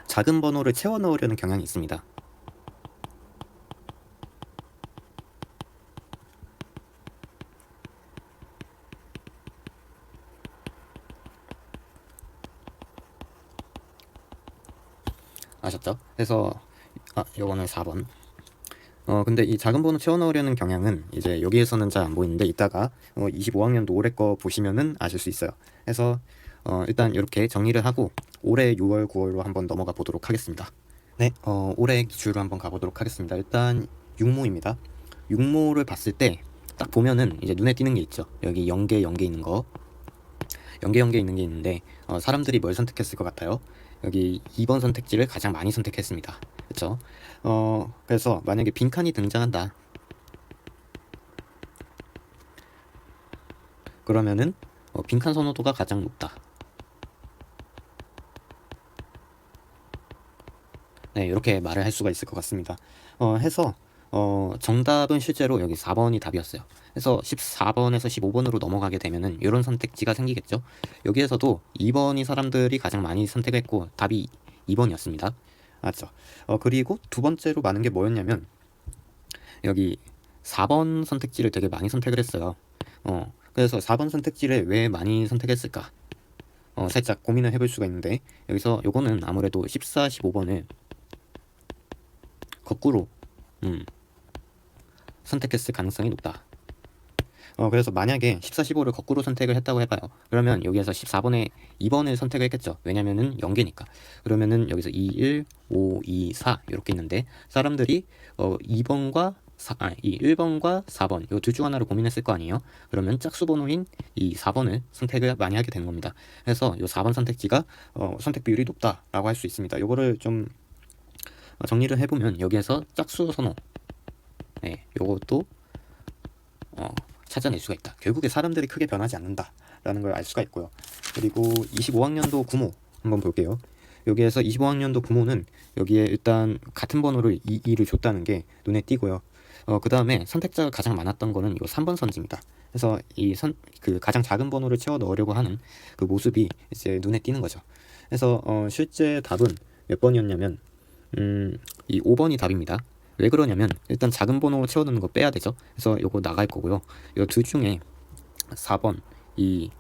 [SPEAKER 1] 작은 번호를 채워 넣으려는 경향이 있습니다. 아셨죠? 그래서 요거는 4번. 근데 이 작은 번호 채워 넣으려는 경향은 이제 여기에서는 잘 안 보이는데, 이따가 25학년도 올해 거 보시면은 아실 수 있어요. 그래서 일단 이렇게 정리를 하고 올해 6월, 9월로 한번 넘어가 보도록 하겠습니다. 네, 올해 기출로 한번 가보도록 하겠습니다. 일단 육모입니다. 육모를 봤을 때 딱 보면은 이제 눈에 띄는 게 있죠. 여기 연계 있는 거, 연계 있는 게 있는데 사람들이 뭘 선택했을 것 같아요? 여기 2번 선택지를 가장 많이 선택했습니다. 그렇죠? 그래서 만약에 빈칸이 등장한다, 그러면은 빈칸 선호도가 가장 높다. 네, 이렇게 말을 할 수가 있을 것 같습니다. 해서 정답은 실제로 여기 4번이 답이었어요. 그래서 14번에서 15번으로 넘어가게 되면은 이런 선택지가 생기겠죠. 여기에서도 2번이 사람들이 가장 많이 선택했고 답이 2번이었습니다. 맞죠? 그리고 두 번째로 많은 게 뭐였냐면, 여기 4번 선택지를 되게 많이 선택을 했어요. 그래서 4번 선택지를 왜 많이 선택했을까? 살짝 고민을 해볼 수가 있는데, 여기서 요거는 아무래도 14, 15번을 거꾸로 선택했을 가능성이 높다. 그래서 만약에 14, 15를 거꾸로 선택을 했다고 해봐요. 그러면 여기에서 14번에 2번을 선택을 했겠죠. 왜냐면은 연계니까. 그러면은 여기서 2, 1, 5, 2, 4 이렇게 있는데, 사람들이 1번과 4번 이 둘 중 하나를 고민했을 거 아니에요. 그러면 짝수 번호인 이 4번을 선택을 많이 하게 되는 겁니다. 그래서 이 4번 선택지가 선택 비율이 높다라고 할 수 있습니다. 요거를 좀 정리를 해보면, 여기에서 짝수 선호, 네, 요것도 찾아낼 수가 있다. 결국에 사람들이 크게 변하지 않는다라는 걸 알 수가 있고요. 그리고 25학년도 구모 한번 볼게요. 여기에서 25학년도 구모는 여기에 일단 같은 번호를 2를 줬다는 게 눈에 띄고요. 그 다음에 선택자가 가장 많았던 거는 이 3번 선지입니다. 그래서 가장 작은 번호를 채워 넣으려고 하는 그 모습이 이제 눈에 띄는 거죠. 그래서 실제 답은 몇 번이었냐면 이 5번이 답입니다. 왜 그러냐면, 일단 작은 번호 채워넣는 거 빼야 되죠. 그래서 요거 나갈 거고요. 이 둘 중에 4번, 이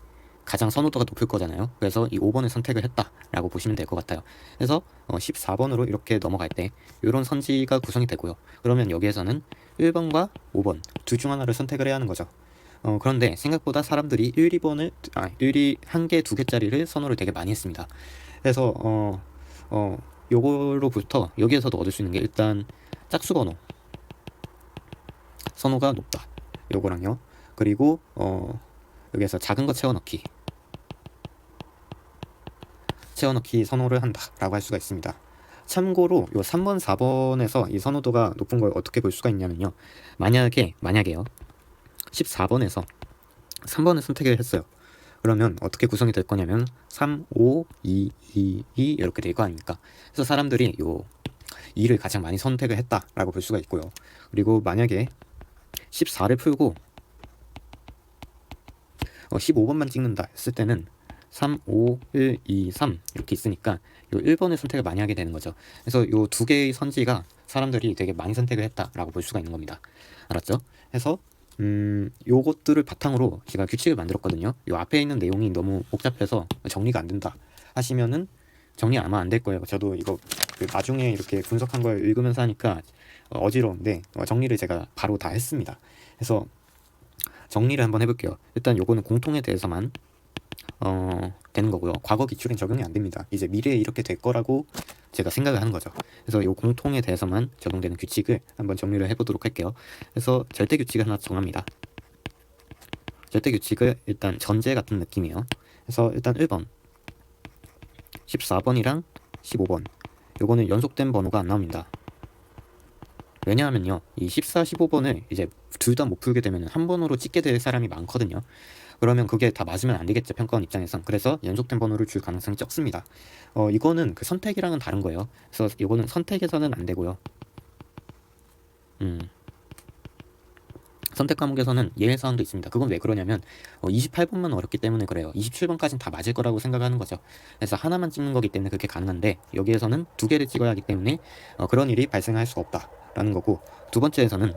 [SPEAKER 1] 가장 선호도가 높을 거잖아요. 그래서 이 5번을 선택을 했다라고 보시면 될 것 같아요. 그래서 14번으로 이렇게 넘어갈 때 이런 선지가 구성이 되고요. 그러면 여기에서는 1번과 5번 둘 중 하나를 선택을 해야 하는 거죠. 그런데 생각보다 사람들이 1, 2번을 1이 한 개, 두 개짜리를 선호를 되게 많이 했습니다. 그래서 요거로부터 여기에서도 얻을 수 있는 게 일단 짝수 번호 선호가 높다. 요거랑요. 그리고 여기에서 작은 거 채워넣기 선호를 한다라고 할 수가 있습니다. 참고로 요 3번, 4번에서 이 선호도가 높은 걸 어떻게 볼 수가 있냐면요. 만약에요. 14번에서 3번을 선택을 했어요. 그러면 어떻게 구성이 될 거냐면 3, 5, 2, 2, 2 이렇게 될 거 아닙니까? 그래서 사람들이 요 2를 가장 많이 선택을 했다라고 볼 수가 있고요. 그리고 만약에 14를 풀고 15번만 찍는다 했을 때는 3, 5, 1, 2, 3 이렇게 있으니까 요 1번을 선택을 많이 하게 되는 거죠. 그래서 요 두 개의 선지가 사람들이 되게 많이 선택을 했다라고 볼 수가 있는 겁니다. 알았죠? 해서 요것들을 바탕으로 제가 규칙을 만들었거든요. 요 앞에 있는 내용이 너무 복잡해서 정리가 안 된다 하시면은 정리 아마 안 될 거예요. 저도 이거 나중에 이렇게 분석한 걸 읽으면서 하니까 어지러운데 정리를 제가 바로 다 했습니다. 그래서 정리를 한번 해볼게요. 일단 요거는 공통에 대해서만 되는 거고요. 과거 기출엔 적용이 안 됩니다. 이제 미래에 이렇게 될 거라고 제가 생각을 하는 거죠. 그래서 요 공통에 대해서만 적용되는 규칙을 한번 정리를 해보도록 할게요. 그래서 절대 규칙을 하나 정합니다. 절대 규칙을 일단 전제 같은 느낌이에요. 그래서 일단 1번, 14번이랑 15번 요거는 연속된 번호가 안 나옵니다. 왜냐하면요, 이 14, 15번을 이제 둘 다 못 풀게 되면 한 번호로 찍게 될 사람이 많거든요. 그러면 그게 다 맞으면 안 되겠죠, 평가원 입장에선. 그래서 연속된 번호를 줄 가능성이 적습니다. 이거는 그 선택이랑은 다른 거예요. 그래서 이거는 선택에서는 안 되고요. 선택 과목에서는 예외 사항도 있습니다. 그건 왜 그러냐면 28번만 어렵기 때문에 그래요. 27번까지는 다 맞을 거라고 생각하는 거죠. 그래서 하나만 찍는 거기 때문에 그렇게 가능한데 여기에서는 두 개를 찍어야 하기 때문에 그런 일이 발생할 수가 없다라는 거고, 두 번째에서는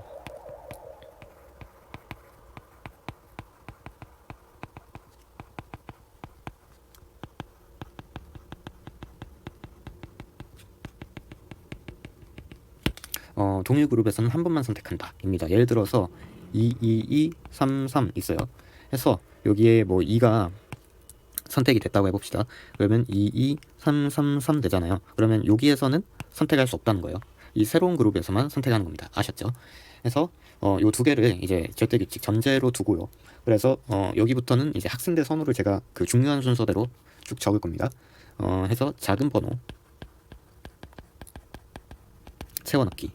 [SPEAKER 1] 동일 그룹에서는 한 번만 선택한다 입니다. 예를 들어서 2, 2, 2, 3, 3 있어요. 해서 여기에 뭐 2가 선택이 됐다고 해봅시다. 그러면 2, 2, 3, 3, 3 되잖아요. 그러면 여기에서는 선택할 수 없다는 거예요. 이 새로운 그룹에서만 선택하는 겁니다. 아셨죠? 그래서 요 두 개를 이제 절대 규칙 전제로 두고요. 그래서 여기부터는 이제 학생들 선호를 제가 그 중요한 순서대로 쭉 적을 겁니다. 해서 작은 번호 채워넣기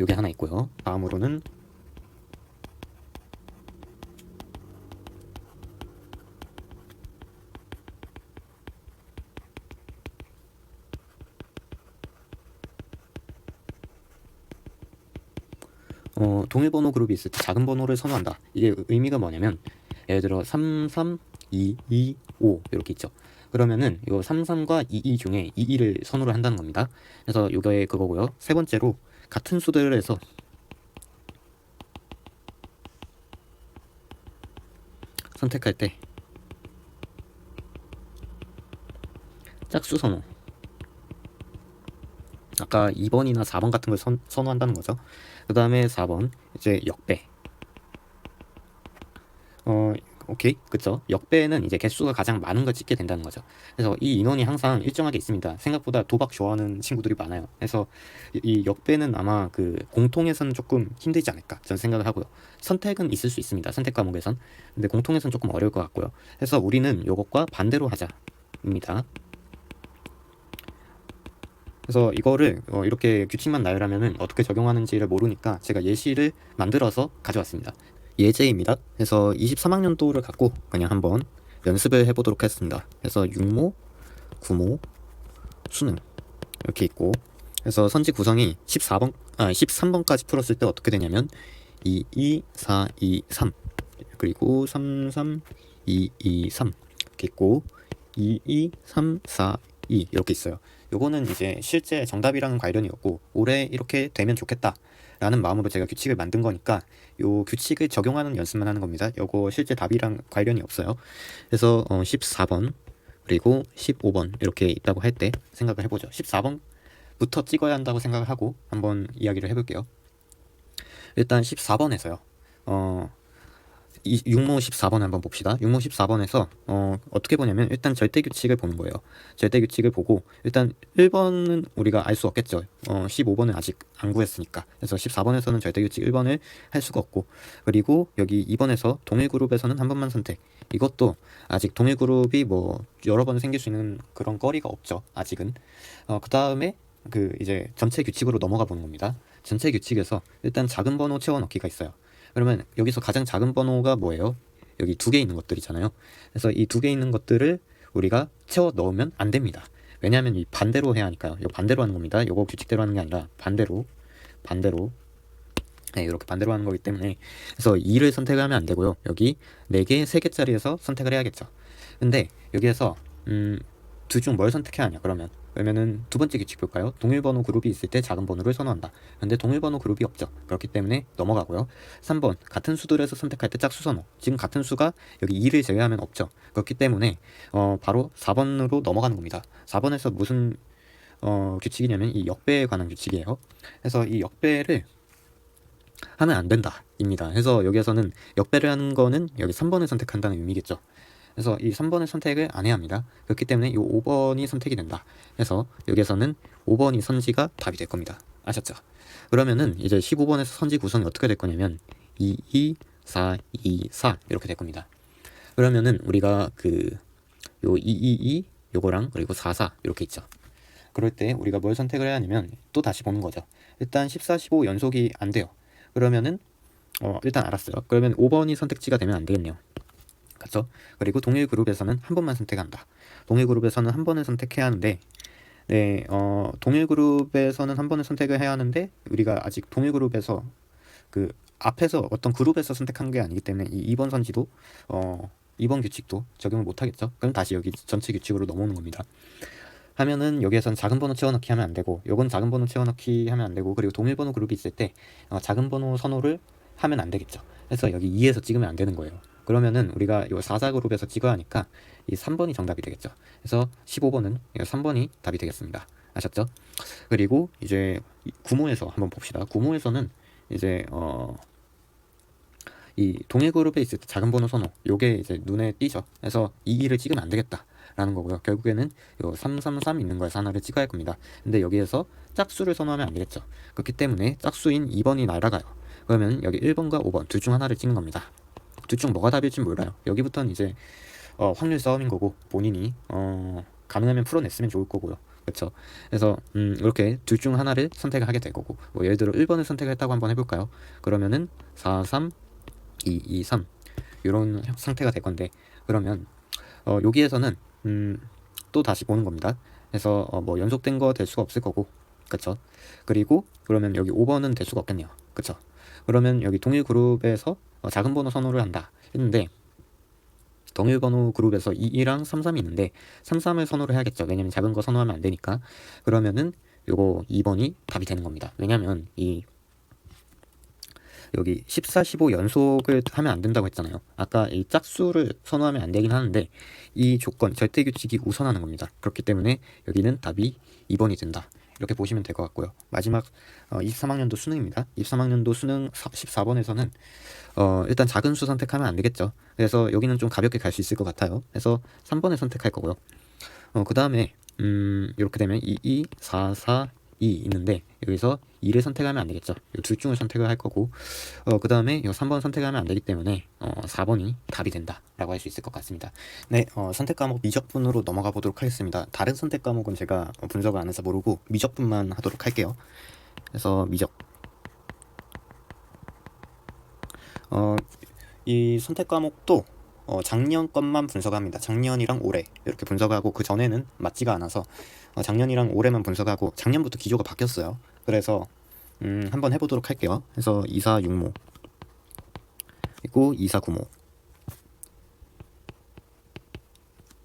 [SPEAKER 1] 요게 하나 있고요. 다음으로는 동일 번호 그룹이 있을 때 작은 번호를 선호한다. 이게 의미가 뭐냐면 예를 들어 3, 3, 2, 2, 5 이렇게 있죠. 그러면은 요 3, 3과 2, 2 중에 2, 2를 선호를 한다는 겁니다. 그래서 요게 그거고요. 세 번째로 같은 수들을 해서 선택할 때 짝수 선호, 아까 2번이나 4번 같은 걸 선호한다는 거죠. 그 다음에 4번 이제 역배. 오케이, 그쵸? 역배는 이제 개수가 가장 많은 걸 찍게 된다는 거죠. 그래서 이 인원이 항상 일정하게 있습니다. 생각보다 도박 좋아하는 친구들이 많아요. 그래서 이 역배는 아마 그 공통에서는 조금 힘들지 않을까 저는 생각을 하고요. 선택은 있을 수 있습니다. 선택 과목에선. 근데 공통에서는 조금 어려울 것 같고요. 그래서 우리는 요것과 반대로 하자입니다. 그래서 이거를 이렇게 규칙만 나열하면은 어떻게 적용하는지를 모르니까 제가 예시를 만들어서 가져왔습니다. 예제입니다. 그래서 23학년도를 갖고 그냥 한번 연습을 해보도록 하겠습니다. 그래서 6모, 9모, 수능 이렇게 있고, 그래서 선지 구성이 13번까지 풀었을 때 어떻게 되냐면 2, 2, 4, 2, 3 그리고 3, 3, 2, 2, 3 이렇게 있고 2, 2, 3, 4, 2 이렇게 있어요. 요거는 이제 실제 정답이랑 관련이 없고 올해 이렇게 되면 좋겠다 라는 마음으로 제가 규칙을 만든 거니까 요 규칙을 적용하는 연습만 하는 겁니다. 요거 실제 답이랑 관련이 없어요. 그래서 14번 그리고 15번 이렇게 있다고 할 때 생각을 해보죠. 14번부터 찍어야 한다고 생각을 하고 한번 이야기를 해볼게요. 일단 14번에서요. 이 육모 14번 한번 봅시다. 육모 14번에서 어떻게 보냐면 일단 절대규칙을 보는 거예요. 절대규칙을 보고 일단 1번은 우리가 알 수 없겠죠. 15번은 아직 안 구했으니까. 그래서 14번에서는 절대규칙 1번을 할 수가 없고, 그리고 여기 2번에서 동일 그룹에서는 한 번만 선택. 이것도 아직 동일 그룹이 뭐 여러 번 생길 수 있는 그런 거리가 없죠. 아직은. 그 다음에 그 이제 전체 규칙으로 넘어가 보는 겁니다. 전체 규칙에서 일단 작은 번호 채워 넣기가 있어요. 그러면 여기서 가장 작은 번호가 뭐예요? 여기 2개 있는 것들이잖아요. 그래서 이 2개 있는 것들을 우리가 채워 넣으면 안 됩니다. 왜냐하면 이 반대로 해야 하니까요. 이거 반대로 하는 겁니다. 이거 규칙대로 하는 게 아니라 반대로 네, 이렇게 반대로 하는 거기 때문에, 그래서 2를 선택하면 안 되고요. 여기 4개, 3개짜리에서 선택을 해야겠죠. 근데 여기에서 둘 중 뭘 선택해야 하냐 그러면은 두 번째 규칙 볼까요? 동일번호 그룹이 있을 때 작은 번호를 선호한다. 근데 동일번호 그룹이 없죠. 그렇기 때문에 넘어가고요. 3번 같은 수들에서 선택할 때 짝수 선호. 지금 같은 수가 여기 2를 제외하면 없죠. 그렇기 때문에 바로 4번으로 넘어가는 겁니다. 4번에서 무슨 규칙이냐면 이 역배에 관한 규칙이에요. 그래서 이 역배를 하면 안 된다 입니다. 그래서 여기에서는 역배를 하는 거는 여기 3번을 선택한다는 의미겠죠. 그래서 이 3번을 선택을 안 해야 합니다. 그렇기 때문에 이 5번이 선택이 된다. 그래서 여기에서는 5번이 선지가 답이 될 겁니다. 아셨죠? 그러면은 이제 15번에서 선지 구성이 어떻게 될 거냐면 2, 2, 4, 2, 4 이렇게 될 겁니다. 그러면은 우리가 요 2, 2, 2 요거랑 그리고 4, 4 이렇게 있죠. 그럴 때 우리가 뭘 선택을 해야 하냐면 또 다시 보는 거죠. 일단 14, 15 연속이 안 돼요. 그러면은 일단 알았어요. 그러면 5번이 선택지가 되면 안 되겠네요. 그렇죠? 그리고 동일 그룹에서는 한 번만 선택한다. 동일 그룹에서는 한 번을 선택해야 하는데, 네, 동일 그룹에서는 한 번을 선택을 해야 하는데 우리가 아직 동일 그룹에서 그 앞에서 어떤 그룹에서 선택한 게 아니기 때문에 이 2번 선지도 2번 규칙도 적용을 못 하겠죠. 그럼 다시 여기 전체 규칙으로 넘어오는 겁니다. 하면은 여기에선 작은 번호 채워넣기 하면 안 되고, 요건 작은 번호 채워넣기 하면 안 되고, 그리고 동일 번호 그룹이 있을 때 작은 번호 선호를 하면 안 되겠죠. 그래서 여기 2에서 찍으면 안 되는 거예요. 그러면은 우리가 요 4자 그룹에서 찍어야 하니까 이 3번이 정답이 되겠죠. 그래서 15번은 3번이 답이 되겠습니다. 아셨죠? 그리고 이제 구모에서 한번 봅시다. 구모에서는 이제 이 동일 그룹에 있을 때 작은 번호 선호, 요게 이제 눈에 띄죠. 그래서 이 2를 찍으면 안 되겠다 라는 거고요. 결국에는 요 333 있는 거에서 하나를 찍어야 할 겁니다. 근데 여기에서 짝수를 선호하면 안 되겠죠. 그렇기 때문에 짝수인 2번이 날아가요. 그러면 여기 1번과 5번 둘 중 하나를 찍는 겁니다. 둘 중 뭐가 답일지 몰라요. 여기부터는 이제 확률 싸움인 거고, 본인이 가능하면 풀어냈으면 좋을 거고요. 그렇죠? 그래서 이렇게 둘 중 하나를 선택을 하게 될 거고, 뭐 예를 들어 1번을 선택했다고 한번 해볼까요? 그러면은 4, 3, 2, 2, 3 이런 상태가 될 건데, 그러면 여기에서는 또 다시 보는 겁니다. 그래서 뭐 연속된 거 될 수가 없을 거고, 그쵸? 그리고 그러면 여기 5번은 될 수가 없겠네요. 그쵸? 그러면 여기 동일 그룹에서 작은 번호 선호를 한다 했는데, 동일 번호 그룹에서 2랑 33이 있는데 33을 선호를 해야겠죠. 왜냐면 작은 거 선호하면 안 되니까. 그러면은 요거 2번이 답이 되는 겁니다. 왜냐면 이 여기 14, 15 연속을 하면 안 된다고 했잖아요. 아까 이 짝수를 선호하면 안 되긴 하는데 이 조건, 절대 규칙이 우선하는 겁니다. 그렇기 때문에 여기는 답이 2번이 된다. 이렇게 보시면 될 것 같고요. 마지막 23학년도 수능입니다. 23학년도 수능 14번에서는 일단 작은 수 선택하면 안 되겠죠. 그래서 여기는 좀 가볍게 갈 수 있을 것 같아요. 그래서 3번을 선택할 거고요. 그 다음에 이렇게 되면 2, 2, 4, 4, 2 있는데 여기서 2를 선택하면 안 되겠죠. 이 둘 중을 선택을 할 거고, 그 다음에 이 3번 선택하면 안 되기 때문에 4번이 답이 된다라고 할 수 있을 것 같습니다. 네, 선택 과목 미적분으로 넘어가 보도록 하겠습니다. 다른 선택 과목은 제가 분석을 안 해서 모르고 미적분만 하도록 할게요. 그래서 미적, 이 선택 과목도 작년 것만 분석합니다. 작년이랑 올해 이렇게 분석하고, 그 전에는 맞지가 않아서 작년이랑 올해만 분석하고, 작년부터 기조가 바뀌었어요. 그래서 한번 해보도록 할게요. 그래서 24, 6모 그리고 24, 9모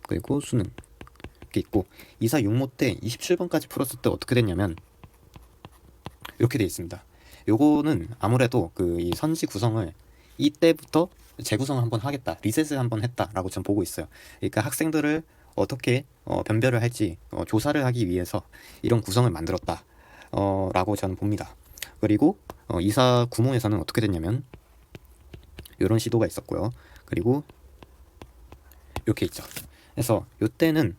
[SPEAKER 1] 그리고 수능 이렇게 있고, 24, 6모 때 27번까지 풀었을 때 어떻게 됐냐면 이렇게 돼 있습니다. 요거는 아무래도 이 선지 구성을 이때부터 재구성을 한번 하겠다, 리셋을 한번 했다라고 전 보고 있어요. 그러니까 학생들을 어떻게 변별을 할지 조사를 하기 위해서 이런 구성을 만들었다 라고 저는 봅니다. 그리고 이사 구모에서는 어떻게 됐냐면 이런 시도가 있었고요. 그리고 이렇게 있죠. 그래서 이때는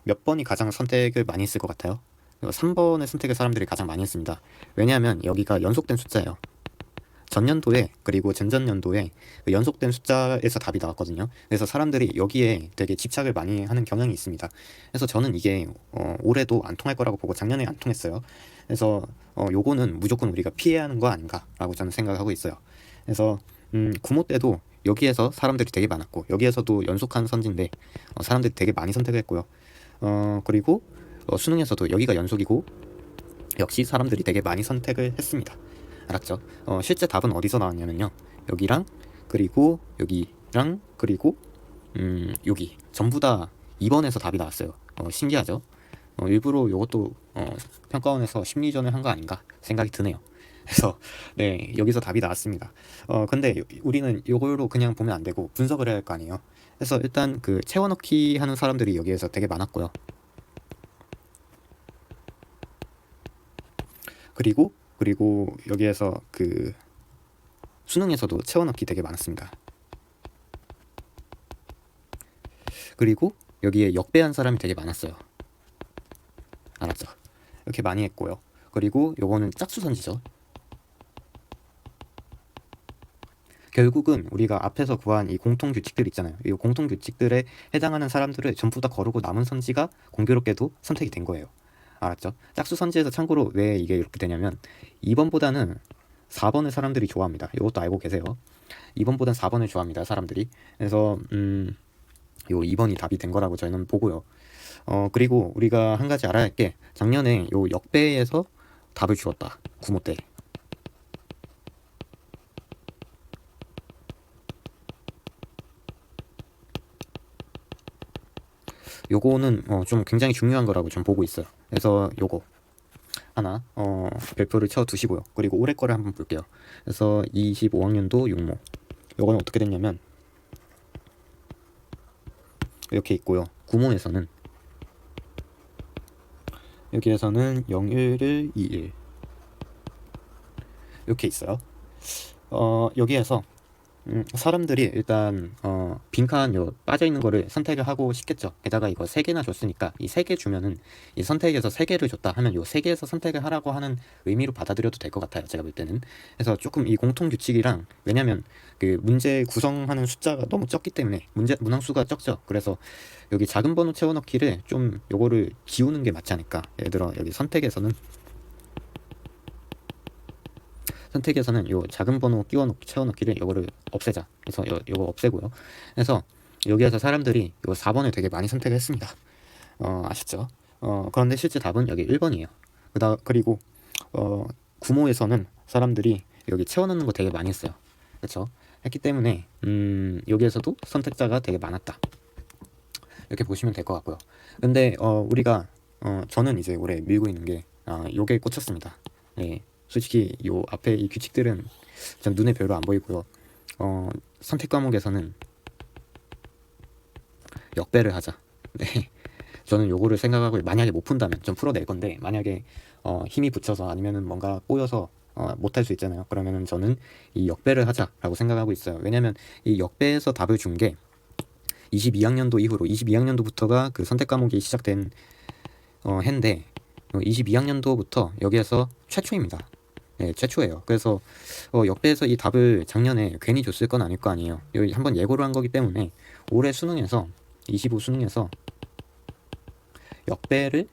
[SPEAKER 1] 몇 번이 가장 선택을 많이 했을 것 같아요. 3번의 선택을 사람들이 가장 많이 했습니다. 왜냐하면 여기가 연속된 숫자예요. 전년도에 그리고 전전년도에 그 연속된 숫자에서 답이 나왔거든요. 그래서 사람들이 여기에 되게 집착을 많이 하는 경향이 있습니다. 그래서 저는 이게 올해도 안 통할 거라고 보고 작년에 안 통했어요. 그래서 요거는 무조건 우리가 피해야 하는 거 아닌가라고 저는 생각하고 있어요. 그래서 구모 때도 여기에서 사람들이 되게 많았고 여기에서도 연속한 선지인데 사람들이 되게 많이 선택을 했고요. 그리고 수능에서도 여기가 연속이고 역시 사람들이 되게 많이 선택을 했습니다. 알았죠? 실제 답은 어디서 나왔냐면요. 여기랑 그리고 여기랑 그리고 여기 전부 다 2번에서 답이 나왔어요. 신기하죠? 일부러 이것도 평가원에서 심리전을 한 거 아닌가 생각이 드네요. 그래서 네, 여기서 답이 나왔습니다. 근데 우리는 이걸로 그냥 보면 안 되고 분석을 해야 할 거 아니에요. 그래서 일단 그 채워넣기 하는 사람들이 여기에서 되게 많았고요. 그리고 여기에서 그 수능에서도 채워넣기 되게 많았습니다. 그리고 여기에 역배한 사람이 되게 많았어요. 알았죠? 이렇게 많이 했고요. 그리고 요거는 짝수선지죠. 결국은 우리가 앞에서 구한 이 공통규칙들 있잖아요. 이 공통규칙들에 해당하는 사람들을 전부 다 거르고 남은 선지가 공교롭게도 선택이 된 거예요. 알았죠? 짝수 선지에서 참고로 왜 이게 이렇게 되냐면 2번보다는 4번을 사람들이 좋아합니다. 이것도 알고 계세요. 2번보다는 4번을 좋아합니다. 사람들이. 그래서 요 2번이 답이 된 거라고 저희는 보고요. 그리고 우리가 한 가지 알아야 할 게 작년에 요 역배에서 답을 주었다. 구모 때. 요거는 좀 굉장히 중요한 거라고 좀 보고 있어요. 그래서 요거 하나 별표를 쳐 두시고요. 그리고 올해 거를 한번 볼게요. 그래서 25학년도 6모 요거는 어떻게 됐냐면 이렇게 있고요. 9모에서는 여기에서는 01을 21 이렇게 있어요. 여기에서 사람들이 일단 빈칸 요 빠져있는 거를 선택을 하고 싶겠죠. 게다가 이거 3개나 줬으니까 이 3개 주면은 이 선택에서 3개를 줬다 하면 요 3개에서 선택을 하라고 하는 의미로 받아들여도 될 것 같아요. 제가 볼 때는. 그래서 조금 이 공통규칙이랑 왜냐면 그 문제 구성하는 숫자가 너무 적기 때문에 문항수가 적죠. 그래서 여기 작은 번호 채워넣기를 좀 요거를 지우는 게 맞지 않을까. 예를 들어 여기 선택에서는 요 작은 번호 채워넣기를 요거를 없애자. 그래서 요거 없애고요. 그래서 여기에서 사람들이 요 4번을 되게 많이 선택을 했습니다. 아셨죠? 그런데 실제 답은 여기 1번이에요. 그리고 구모에서는 사람들이 여기 채워넣는 거 되게 많이 했어요. 그렇죠? 했기 때문에 여기에서도 선택자가 되게 많았다. 이렇게 보시면 될 것 같고요. 근데 우리가 저는 이제 올해 밀고 있는 게 요게 꽂혔습니다. 네. 솔직히 요 앞에 이 규칙들은 전 눈에 별로 안 보이고요. 선택 과목에서는 역배를 하자. 네. 저는 요거를 생각하고 만약에 못 푼다면 좀 풀어낼 건데 만약에 힘이 붙여서 아니면은 뭔가 꼬여서 못할 수 있잖아요. 그러면은 저는 이 역배를 하자라고 생각하고 있어요. 왜냐면 이 역배에서 답을 준 게 22학년도 이후로 22학년도부터가 그 선택 과목이 시작된 해인데 22학년도부터 여기에서 최초입니다. 네, 최초예요. 그래서 역배에서 이 답을 작년에 괜히 줬을 건 아닐 거 아니에요. 여기 한번 예고를 한 거기 때문에 올해 수능에서 25 수능에서 역배를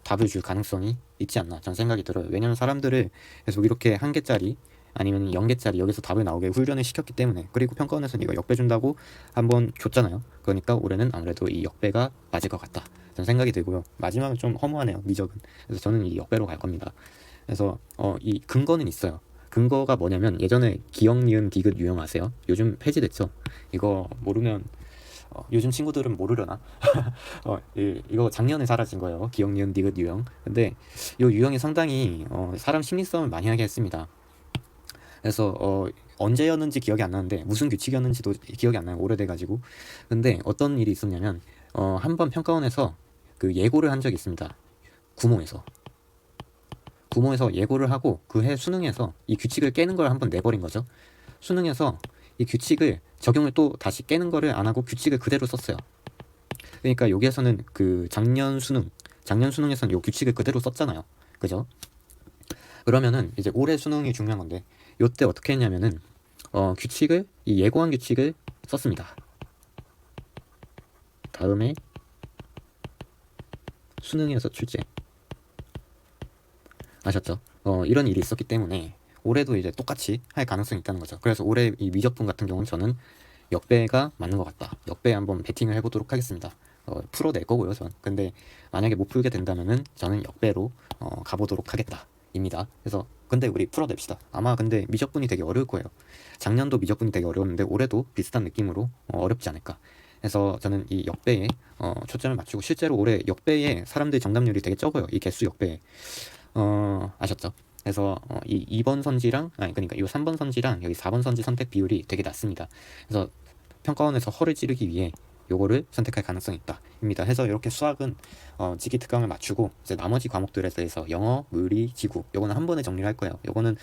[SPEAKER 1] 답을 줄 가능성이 있지 않나 저는 생각이 들어요. 왜냐면 사람들을 계속 이렇게 1개짜리 아니면 0개짜리 여기서 답을 나오게 훈련을 시켰기 때문에. 그리고 평가원에서는 이거 역배 준다고 한번 줬잖아요. 그러니까 올해는 아무래도 이 역배가 맞을 것 같다 저는 생각이 들고요. 마지막은 좀 허무하네요. 미적은. 그래서 저는 이 역배로 갈 겁니다. 그래서 이 근거는 있어요. 근거가 뭐냐면 예전에 기역, 니은, 디귿 유형 아세요? 요즘 폐지됐죠. 이거 모르면 요즘 친구들은 모르려나? 이거 작년에 사라진 거예요. 기역, 니은, 디귿 유형. 근데 이 유형이 상당히 사람 심리 싸움을 많이 하게 했습니다. 그래서 언제였는지 기억이 안 나는데 무슨 규칙이었는지도 기억이 안 나요. 오래돼가지고. 근데 어떤 일이 있었냐면 한번 평가원에서 그 예고를 한 적이 있습니다. 구모에서 구모에서 예고를 하고 그 해 수능에서 이 규칙을 깨는 걸 한번 내버린 거죠. 수능에서 이 규칙을 적용을 또 다시 깨는 거를 안 하고 규칙을 그대로 썼어요. 그러니까 여기에서는 그 작년 수능에서는 이 규칙을 그대로 썼잖아요. 그죠? 그러면은 이제 올해 수능이 중요한 건데 요때 어떻게 했냐면은 규칙을 이 예고한 규칙을 썼습니다. 다음에 수능에서 출제. 아셨죠? 이런 일이 있었기 때문에 올해도 이제 똑같이 할 가능성이 있다는 거죠. 그래서 올해 이 미적분 같은 경우는 저는 역배가 맞는 것 같다. 역배 한번 베팅을 해보도록 하겠습니다. 풀어낼 거고요, 전. 근데 만약에 못 풀게 된다면은 저는 역배로 가보도록 하겠다입니다. 그래서 근데 우리 풀어냅시다. 아마 근데 미적분이 되게 어려울 거예요. 작년도 미적분이 되게 어려웠는데 올해도 비슷한 느낌으로 어렵지 않을까. 그래서 저는 이 역배에 초점을 맞추고 실제로 올해 역배에 사람들이 정답률이 되게 적어요. 이 개수 역배에. 아셨죠? 그래서 이 2번 선지랑 그러니까 이 3번 선지랑 여기 4번 선지 선택 비율이 되게 낮습니다. 그래서 평가원에서 허를 찌르기 위해 요거를 선택할 가능성이 있다 입니다. 해서 이렇게 수학은 지기 특강을 맞추고 이제 나머지 과목들에 대해서 영어, 물리, 지구 요거는 한 번에 정리를 할 거예요. 요거는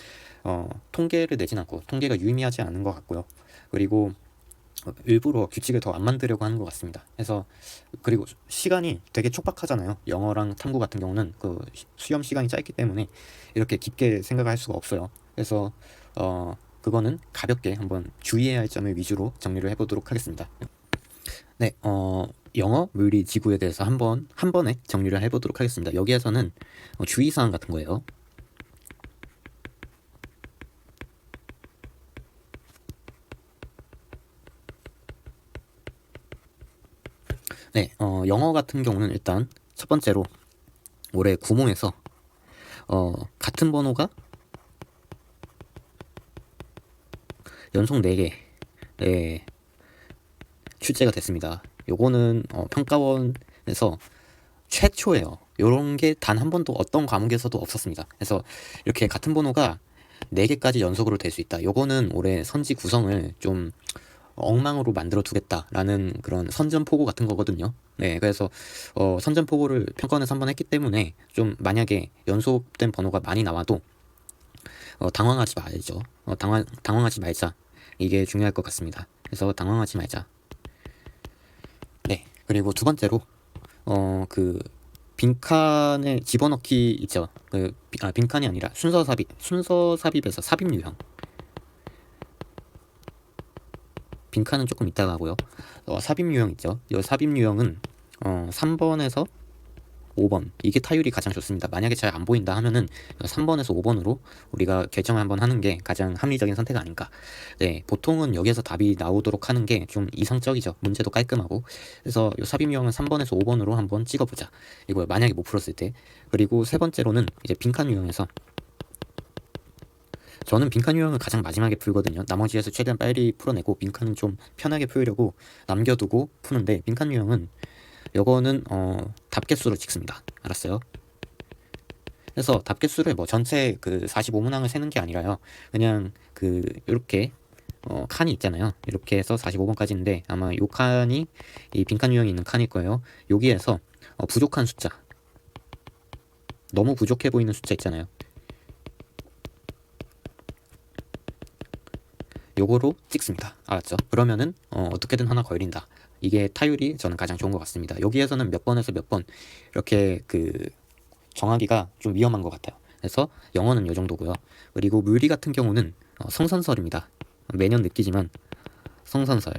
[SPEAKER 1] 통계를 내진 않고 통계가 유의미하지 않은 것 같고요. 그리고 일부러 규칙을 더 안 만들려고 하는 것 같습니다. 그래서 그리고 시간이 되게 촉박하잖아요. 영어랑 탐구 같은 경우는 그 수험 시간이 짧기 때문에 이렇게 깊게 생각할 수가 없어요. 그래서 그거는 가볍게 한번 주의해야 할 점을 위주로 정리를 해보도록 하겠습니다. 네, 영어, 물리, 지구에 대해서 한 번에 정리를 해보도록 하겠습니다. 여기에서는 주의사항 같은 거예요. 네, 영어 같은 경우는 일단 첫 번째로 올해 구모에서 같은 번호가 연속 4개 출제가 됐습니다. 요거는 평가원에서 최초예요. 요런 게 단 한 번도 어떤 과목에서도 없었습니다. 그래서 이렇게 같은 번호가 4개까지 연속으로 될 수 있다. 요거는 올해 선지 구성을 좀 엉망으로 만들어 두겠다라는 그런 선전포고 같은 거거든요. 네, 그래서 선전포고를 평가원에서 한번 했기 때문에 좀 만약에 연속된 번호가 많이 나와도 당황하지 말죠. 당황하지 말자. 이게 중요할 것 같습니다. 그래서 당황하지 말자. 네, 그리고 두 번째로 그 빈칸에 집어넣기 있죠. 빈칸이 아니라 순서 삽입에서 삽입 유형. 빈칸은 조금 이따가 하고요. 삽입 유형 있죠. 이 삽입 유형은 3번에서 5번 이게 타율이 가장 좋습니다. 만약에 잘 안 보인다 하면은 3번에서 5번으로 우리가 결정을 한번 하는 게 가장 합리적인 선택 아닌가. 네, 보통은 여기에서 답이 나오도록 하는 게 좀 이상적이죠. 문제도 깔끔하고. 그래서 이 삽입 유형은 3번에서 5번으로 한번 찍어보자. 이거 만약에 못 풀었을 때. 그리고 세 번째로는 이제 빈칸 유형에서 저는 빈칸 유형을 가장 마지막에 풀거든요. 나머지에서 최대한 빨리 풀어내고 빈칸은 좀 편하게 풀려고 남겨두고 푸는데 빈칸 유형은 요거는 답개수로 찍습니다. 알았어요? 그래서 답개수를 뭐 전체 그 45문항을 세는 게 아니라요. 그냥 그 요렇게 칸이 있잖아요. 이렇게 해서 45번까지인데 아마 요 칸이 이 빈칸 유형이 있는 칸일 거예요. 여기에서 부족한 숫자, 너무 부족해 보이는 숫자 있잖아요. 요거로 찍습니다. 알았죠? 그러면은 어떻게든 하나 걸린다. 이게 타율이 저는 가장 좋은 것 같습니다. 여기에서는 몇 번에서 몇 번 이렇게 그 정하기가 좀 위험한 것 같아요. 그래서 영어는 요 정도고요. 그리고 물리 같은 경우는 성선설입니다. 매년 느끼지만 성선설.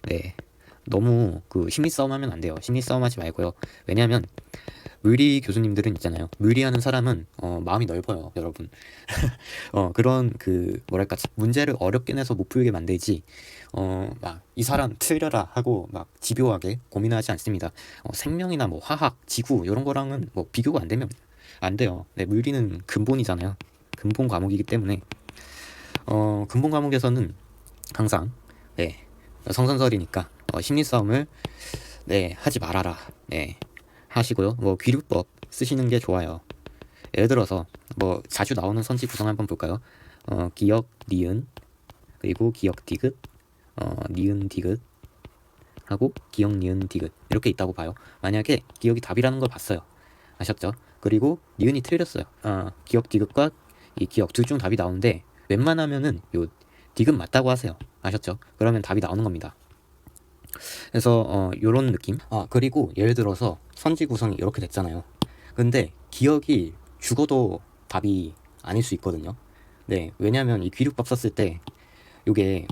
[SPEAKER 1] 네, 너무 그 심리 싸움하면 안 돼요. 심리 싸움하지 말고요. 왜냐하면 물리 교수님들은 있잖아요. 물리하는 사람은 마음이 넓어요, 여러분. 그런 그 뭐랄까 문제를 어렵게 내서 못 풀게 만들지 막 이 사람 틀려라 하고 막 집요하게 고민하지 않습니다. 생명이나 뭐 화학, 지구 이런 거랑은 뭐 비교가 안 되면 안 돼요. 네, 물리는 근본이잖아요. 근본 과목이기 때문에 근본 과목에서는 항상 네, 성선설이니까 심리 싸움을 네 하지 말아라. 네. 하시고요. 뭐 귀류법 쓰시는 게 좋아요. 예를 들어서 뭐 자주 나오는 선지 구성 한번 볼까요? 기역 니은 그리고 기역 디귿 니은 디귿 하고 기역 니은 디귿 이렇게 있다고 봐요. 만약에 기역이 답이라는 걸 봤어요. 아셨죠? 그리고 니은이 틀렸어요. 기억 디귿과 이 기억 둘 중 답이 나오는데 웬만하면은 요 디귿 맞다고 하세요. 아셨죠? 그러면 답이 나오는 겁니다. 그래서 요런 느낌. 그리고 예를 들어서 선지 구성이 이렇게 됐잖아요. 근데 기억이 죽어도 답이 아닐 수 있거든요. 네, 왜냐면 이 귀륙밥 썼을 때 요게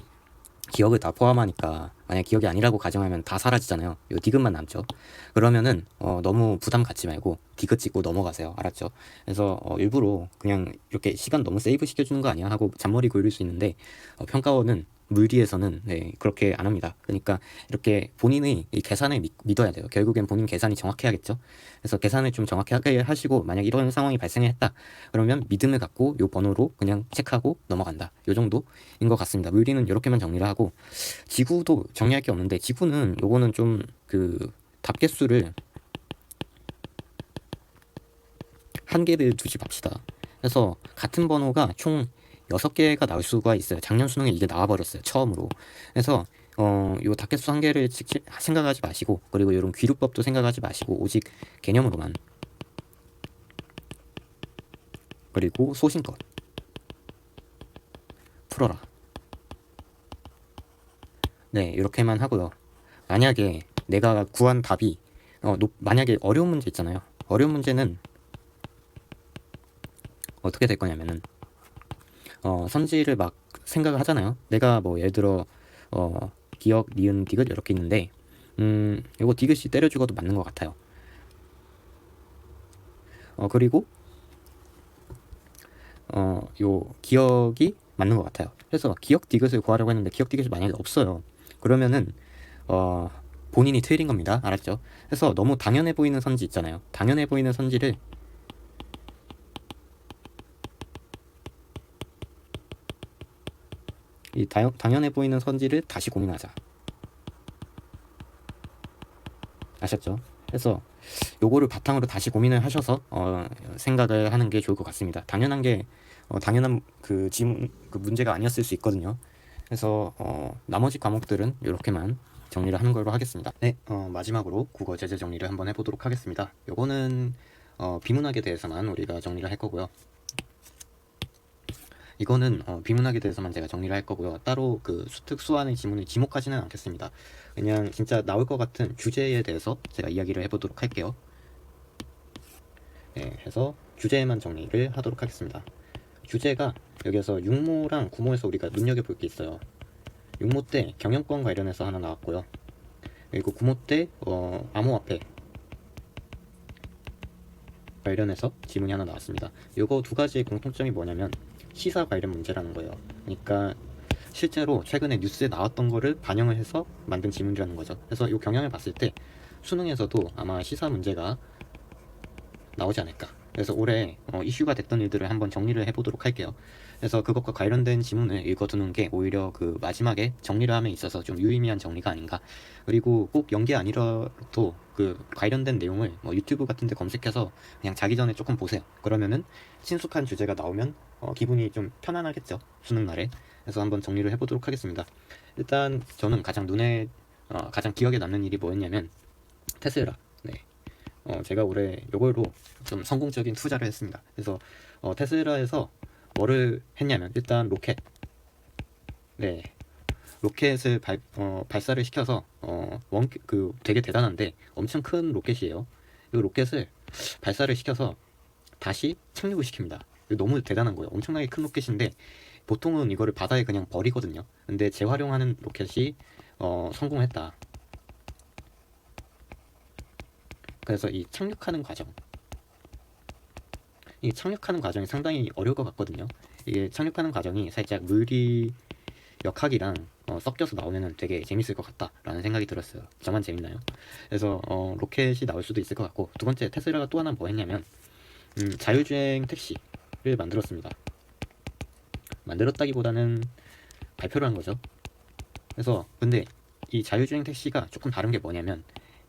[SPEAKER 1] 기억을 다 포함하니까 만약 기억이 아니라고 가정하면 다 사라지잖아요. 요 디귿만 남죠. 그러면은 너무 부담 갖지 말고 디귿 찍고 넘어가세요. 알았죠? 그래서 일부러 그냥 이렇게 시간 너무 세이브 시켜주는 거 아니야 하고 잔머리 굴릴 수 있는데 평가원은 물리에서는 네, 그렇게 안 합니다. 그러니까 이렇게 본인의 이 계산을 믿어야 돼요. 결국엔 본인 계산이 정확해야겠죠. 그래서 계산을 좀 정확하게 하시고 만약 이런 상황이 발생했다 그러면 믿음을 갖고 요 번호로 그냥 체크하고 넘어간다. 요 정도인 것 같습니다. 물리는 이렇게만 정리를 하고 지구도 정리할 게 없는데 지구는 요거는 좀 그 답개수를 한 개를 두지 맙시다. 그래서 같은 번호가 총 6개가 나올 수가 있어요. 작년 수능에 이게 나와버렸어요. 처음으로. 그래서 요 답개수 한 개를 생각하지 마시고 그리고 이런 귀류법도 생각하지 마시고 오직 개념으로만 그리고 소신껏 풀어라. 네, 이렇게만 하고요. 만약에 내가 구한 답이 만약에 어려운 문제 있잖아요. 어려운 문제는 어떻게 될 거냐면은 선지를 막 생각을 하잖아요. 내가 뭐 예를 들어 기억, 니은, 디귿 이렇게 있는데 요거 디귿이 때려 죽어도 맞는 것 같아요. 그리고 요 기억이 맞는 것 같아요. 그래서 기억 디귿을 구하려고 했는데 기억 디귿이 만약에 없어요. 그러면은 본인이 틀린 겁니다. 알았죠? 그래서 너무 당연해 보이는 선지 있잖아요. 당연해 보이는 선지를 이 당연해 보이는 선지를 다시 고민하자. 아셨죠? 그래서 요거를 바탕으로 다시 고민을 하셔서 생각을 하는 게 좋을 것 같습니다. 당연한 게 당연한 그 지문 그 문제가 아니었을 수 있거든요. 그래서 나머지 과목들은 이렇게만 정리를 하는 걸로 하겠습니다. 네, 마지막으로 국어 제재 정리를 한번 해보도록 하겠습니다. 요거는 비문학에 대해서만 우리가 정리를 할 거고요. 이거는 비문학에 대해서만 제가 정리를 할 거고요. 따로 그 수특수한의 지문을 지목하지는 않겠습니다. 그냥 진짜 나올 것 같은 주제에 대해서 제가 이야기를 해보도록 할게요. 네, 해서 주제에만 정리를 하도록 하겠습니다. 주제가 여기서 육모랑 구모에서 우리가 눈여겨볼 게 있어요. 육모 때 경영권 관련해서 하나 나왔고요. 그리고 구모 때 암호화폐 관련해서 지문이 하나 나왔습니다. 요거 두 가지의 공통점이 뭐냐면 시사 관련 문제라는 거예요. 그러니까 실제로 최근에 뉴스에 나왔던 거를 반영을 해서 만든 지문이라는 거죠. 그래서 이 경향을 봤을 때 수능에서도 아마 시사 문제가 나오지 않을까. 그래서 올해 이슈가 됐던 일들을 한번 정리를 해보도록 할게요. 그래서 그것과 관련된 지문을 읽어두는 게 오히려 그 마지막에 정리를 함에 있어서 좀 유의미한 정리가 아닌가. 그리고 꼭 연계 아니라도 그 관련된 내용을 뭐 유튜브 같은 데 검색해서 그냥 자기 전에 조금 보세요. 그러면은 친숙한 주제가 나오면 기분이 좀 편안하겠죠. 수능 날에. 그래서 한번 정리를 해보도록 하겠습니다. 일단 저는 가장 기억에 남는 일이 뭐였냐면 테슬라. 네. 제가 올해 요걸로 좀 성공적인 투자를 했습니다. 그래서 테슬라에서 뭐를 했냐면 일단 로켓. 네. 로켓을 발사를 시켜서 되게 대단한데 엄청 큰 로켓이에요. 이 로켓을 발사를 시켜서 다시 착륙을 시킵니다. 이거 너무 대단한 거예요. 엄청나게 큰 로켓인데 보통은 이거를 바다에 그냥 버리거든요. 근데 재활용하는 로켓이 성공했다. 그래서 이 착륙하는 과정이 상당히 어려울 것 같거든요. 이게 착륙하는 과정이 살짝 물리 역학이랑 섞여서 나오면 되게 재밌을 것 같다라는 생각이 들었어요. 저만 재밌나요? 그래서 로켓이 나올 수도 있을 것 같고, 두 번째 테슬라가 또 하나 뭐 했냐면 자율주행 택시를 만들었습니다. 만들었다기보다는 발표를 한 거죠. 그래서 근데 이 자율주행 택시가 조금 다른 게 뭐냐면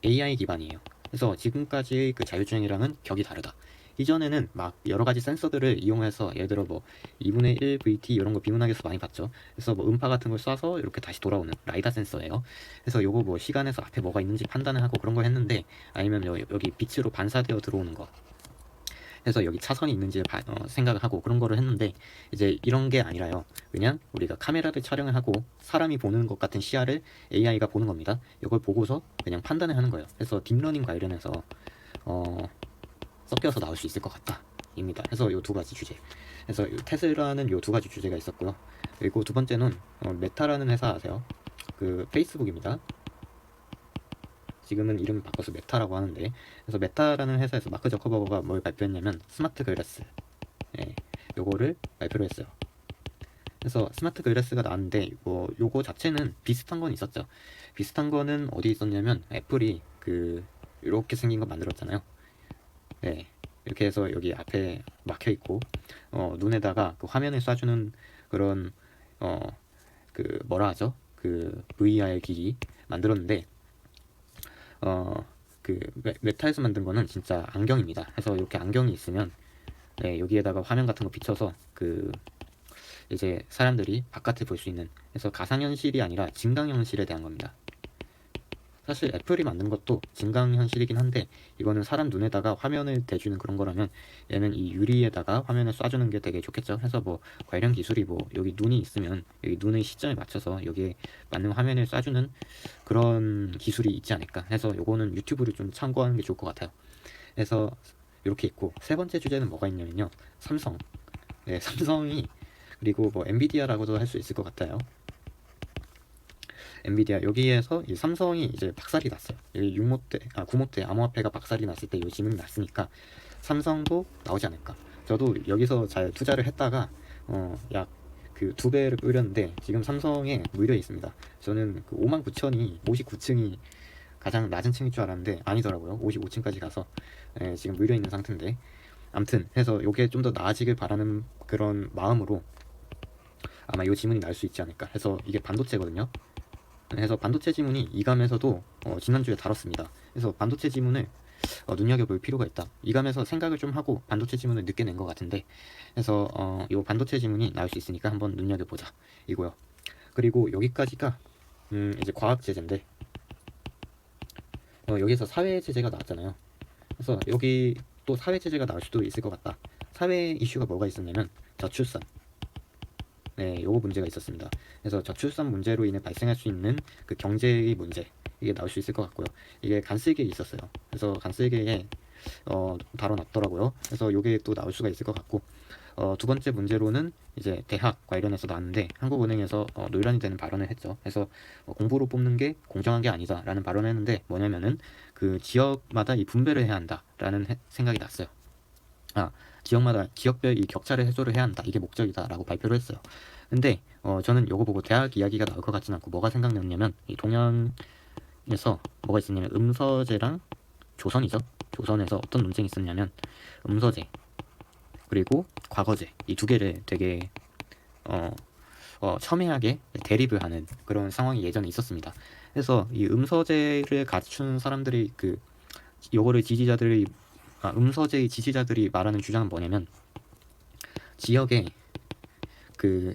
[SPEAKER 1] AI 기반이에요. 그래서 지금까지의 그 자율주행이랑은 격이 다르다. 이전에는 막 여러 가지 센서들을 이용해서 예를 들어 뭐 2분의 1 VT 이런 거 비문학에서 많이 봤죠. 그래서 뭐 음파 같은 걸 쏴서 이렇게 다시 돌아오는 라이다 센서예요. 그래서 요거 뭐 시간에서 앞에 뭐가 있는지 판단을 하고 그런 걸 했는데, 아니면 여기 빛으로 반사되어 들어오는 거, 해서 여기 차선이 있는지 생각을 하고 그런 거를 했는데, 이제 이런 게 아니라요. 그냥 우리가 카메라를 촬영을 하고 사람이 보는 것 같은 시야를 AI가 보는 겁니다. 이걸 보고서 그냥 판단을 하는 거예요. 그래서 딥러닝 관련해서 섞여서 나올 수 있을 것 같다 입니다. 그래서 요 두 가지 주제, 그래서 테슬라는 요 두 가지 주제가 있었고요. 그리고 두 번째는 메타라는 회사 아세요? 그 페이스북입니다. 지금은 이름 바꿔서 메타라고 하는데, 그래서 메타라는 회사에서 마크 저커버거가 뭘 발표했냐면 스마트 글래스, 요거를 발표를 했어요. 그래서 스마트 글래스가 나왔는데 요거 자체는 비슷한 건 있었죠. 비슷한 거는 어디 있었냐면 애플이 이렇게 생긴 거 만들었잖아요. 이렇게 해서 여기 앞에 막혀 있고 눈에다가 그 화면을 쏴주는 그런 뭐라 하죠? 그 VR 기기 만들었는데, 메타에서 만든 거는 진짜 안경입니다. 그래서 이렇게 안경이 있으면 여기에다가 화면 같은 거 비춰서 이제 사람들이 바깥을 볼 수 있는, 그래서 가상현실이 아니라 증강현실에 대한 겁니다. 사실 애플이 만든 것도 증강현실이긴 한데, 이거는 사람 눈에다가 화면을 대주는 그런 거라면 얘는 이 유리에다가 화면을 쏴주는 게 되게 좋겠죠. 그래서 관련 기술이 여기 눈이 있으면 여기 눈의 시점에 맞춰서 여기에 맞는 화면을 쏴주는 그런 기술이 있지 않을까 해서 요거는 유튜브를 좀 참고하는 게 좋을 것 같아요. 그래서 이렇게 있고, 세 번째 주제는 뭐가 있냐면요, 삼성. 삼성이, 그리고 엔비디아라고도 할 수 있을 것 같아요. 엔비디아, 여기에서 이 삼성이 이제 박살이 났어요. 여기 9모 때 암호화폐가 박살이 났을 때 요 지문이 났으니까 삼성도 나오지 않을까. 저도 여기서 잘 투자를 했다가 약 2배를 끌렸는데 지금 삼성에 물려 있습니다. 저는 59,000이 59층이 가장 낮은 층일 줄 알았는데 아니더라고요. 55층까지 가서 지금 물려 있는 상태인데, 암튼 해서 요게 좀 더 나아지길 바라는 그런 마음으로 아마 요 지문이 날 수 있지 않을까 해서, 이게 반도체거든요. 그래서 반도체 지문이 이감에서도 지난주에 다뤘습니다. 그래서 반도체 지문을 눈여겨볼 필요가 있다. 이감에서 생각을 좀 하고 반도체 지문을 늦게 낸 것 같은데, 그래서 이 반도체 지문이 나올 수 있으니까 한번 눈여겨보자 이고요. 그리고 여기까지가 이제 과학 제재인데, 여기서 사회 제재가 나왔잖아요. 그래서 여기 또 사회 제재가 나올 수도 있을 것 같다. 사회 이슈가 뭐가 있었냐면 저출산, 요거 문제가 있었습니다. 그래서 저출산 문제로 인해 발생할 수 있는 그 경제의 문제, 이게 나올 수 있을 것 같고요. 이게 간쓸게에 있었어요. 그래서 간쓸게에 다뤄놨더라고요. 그래서 요게 또 나올 수가 있을 것 같고, 두 번째 문제로는 이제 대학 관련해서 나왔는데, 한국은행에서 논란이 되는 발언을 했죠. 그래서 공부로 뽑는 게 공정한 게 아니다 라는 발언을 했는데, 뭐냐면은 그 지역마다 이 분배를 해야 한다 라는 생각이 났어요. 지역마다 지역별 이 격차를 해소를 해야 한다, 이게 목적이다 라고 발표를 했어요. 근데 저는 요거 보고 대학 이야기가 나올 것 같진 않고, 뭐가 생각났냐면 이 동양에서 뭐가 있었냐면 음서제랑 조선이죠. 조선에서 어떤 논쟁이 있었냐면 음서제 그리고 과거제, 이 두 개를 되게 첨예하게 대립을 하는 그런 상황이 예전에 있었습니다. 그래서 이 음서제를 갖춘 사람들이 요거를 음서제의 지지자들이 말하는 주장은 뭐냐면, 지역에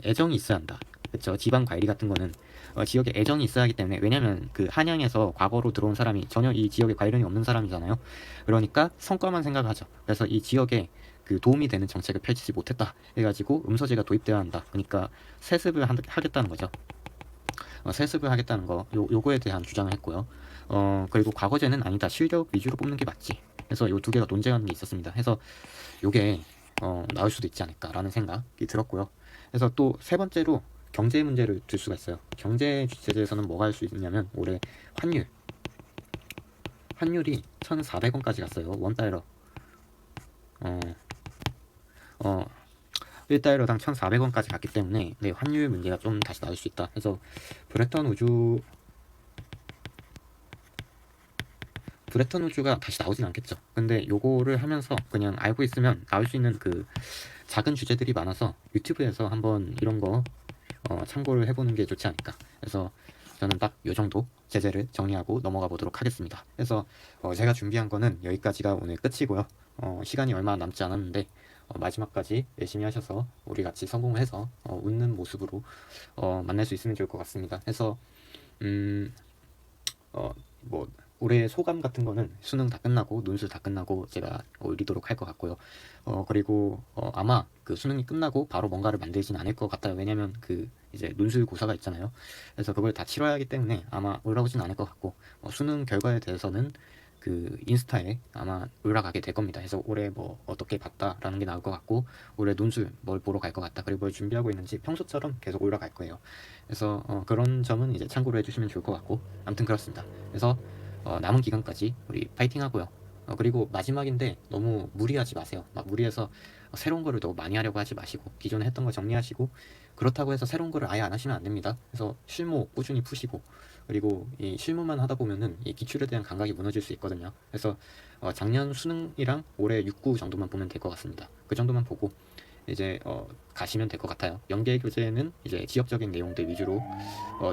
[SPEAKER 1] 애정이 있어야 한다. 그렇죠? 지방 관리 같은 거는 지역에 애정이 있어야 하기 때문에, 왜냐면 한양에서 과거로 들어온 사람이 전혀 이 지역에 관련이 없는 사람이잖아요. 그러니까 성과만 생각하죠. 그래서 이 지역에 도움이 되는 정책을 펼치지 못했다 해가지고 음서제가 도입되어야 한다. 그러니까 세습을 하겠다는 거죠. 세습을 하겠다는 거, 요거에 대한 주장을 했고요. 그리고 과거제는 아니다, 실력 위주로 뽑는 게 맞지. 그래서 요 두 개가 논쟁하는 게 있었습니다. 해서 요게 나올 수도 있지 않을까라는 생각이 들었고요. 그래서 또 세 번째로 경제 문제를 들 수가 있어요. 경제 제재에서는 뭐가 할 수 있냐면, 올해 환율이 1,400원까지 갔어요. 원달러. 1달러당 1,400원까지 갔기 때문에 환율 문제가 좀 다시 나올 수 있다. 그래서 브레턴 우주가 다시 나오진 않겠죠. 근데 요거를 하면서 그냥 알고 있으면 나올 수 있는 작은 주제들이 많아서 유튜브에서 한번 이런 거 참고를 해보는 게 좋지 않을까. 그래서 저는 딱 요 정도 제재를 정리하고 넘어가 보도록 하겠습니다. 그래서 제가 준비한 거는 여기까지가 오늘 끝이고요. 시간이 얼마 남지 않았는데 마지막까지 열심히 하셔서 우리 같이 성공해서 웃는 모습으로 만날 수 있으면 좋을 것 같습니다. 그래서 올해 소감 같은 거는 수능 다 끝나고 논술 다 끝나고 제가 올리도록 할 것 같고요. 그리고 아마 그 수능이 끝나고 바로 뭔가를 만들진 않을 것 같아요. 왜냐면 그 이제 논술고사가 있잖아요. 그래서 그걸 다 치러야 하기 때문에 아마 올라오진 않을 것 같고, 수능 결과에 대해서는 그 인스타에 아마 올라가게 될 겁니다. 그래서 올해 뭐 어떻게 봤다라는 게 나올 것 같고, 올해 논술 뭘 보러 갈 것 같다, 그리고 뭘 준비하고 있는지 평소처럼 계속 올라갈 거예요. 그래서 그런 점은 이제 참고로 해주시면 좋을 것 같고, 아무튼 그렇습니다. 그래서 남은 기간까지 우리 파이팅 하고요. 그리고 마지막인데 너무 무리하지 마세요. 막 무리해서 새로운 거를 너무 많이 하려고 하지 마시고, 기존에 했던 거 정리하시고, 그렇다고 해서 새로운 거를 아예 안 하시면 안 됩니다. 그래서 실무 꾸준히 푸시고, 그리고 이 실무만 하다 보면은 이 기출에 대한 감각이 무너질 수 있거든요. 그래서 작년 수능이랑 올해 6구 정도만 보면 될 것 같습니다. 그 정도만 보고 이제 가시면 될 것 같아요. 연계 교재는 이제 지역적인 내용들 위주로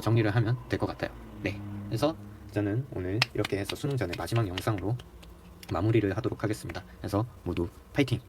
[SPEAKER 1] 정리를 하면 될 것 같아요. 네, 그래서 저는 오늘 이렇게 해서 수능 전에 마지막 영상으로 마무리를 하도록 하겠습니다. 그래서 모두 파이팅!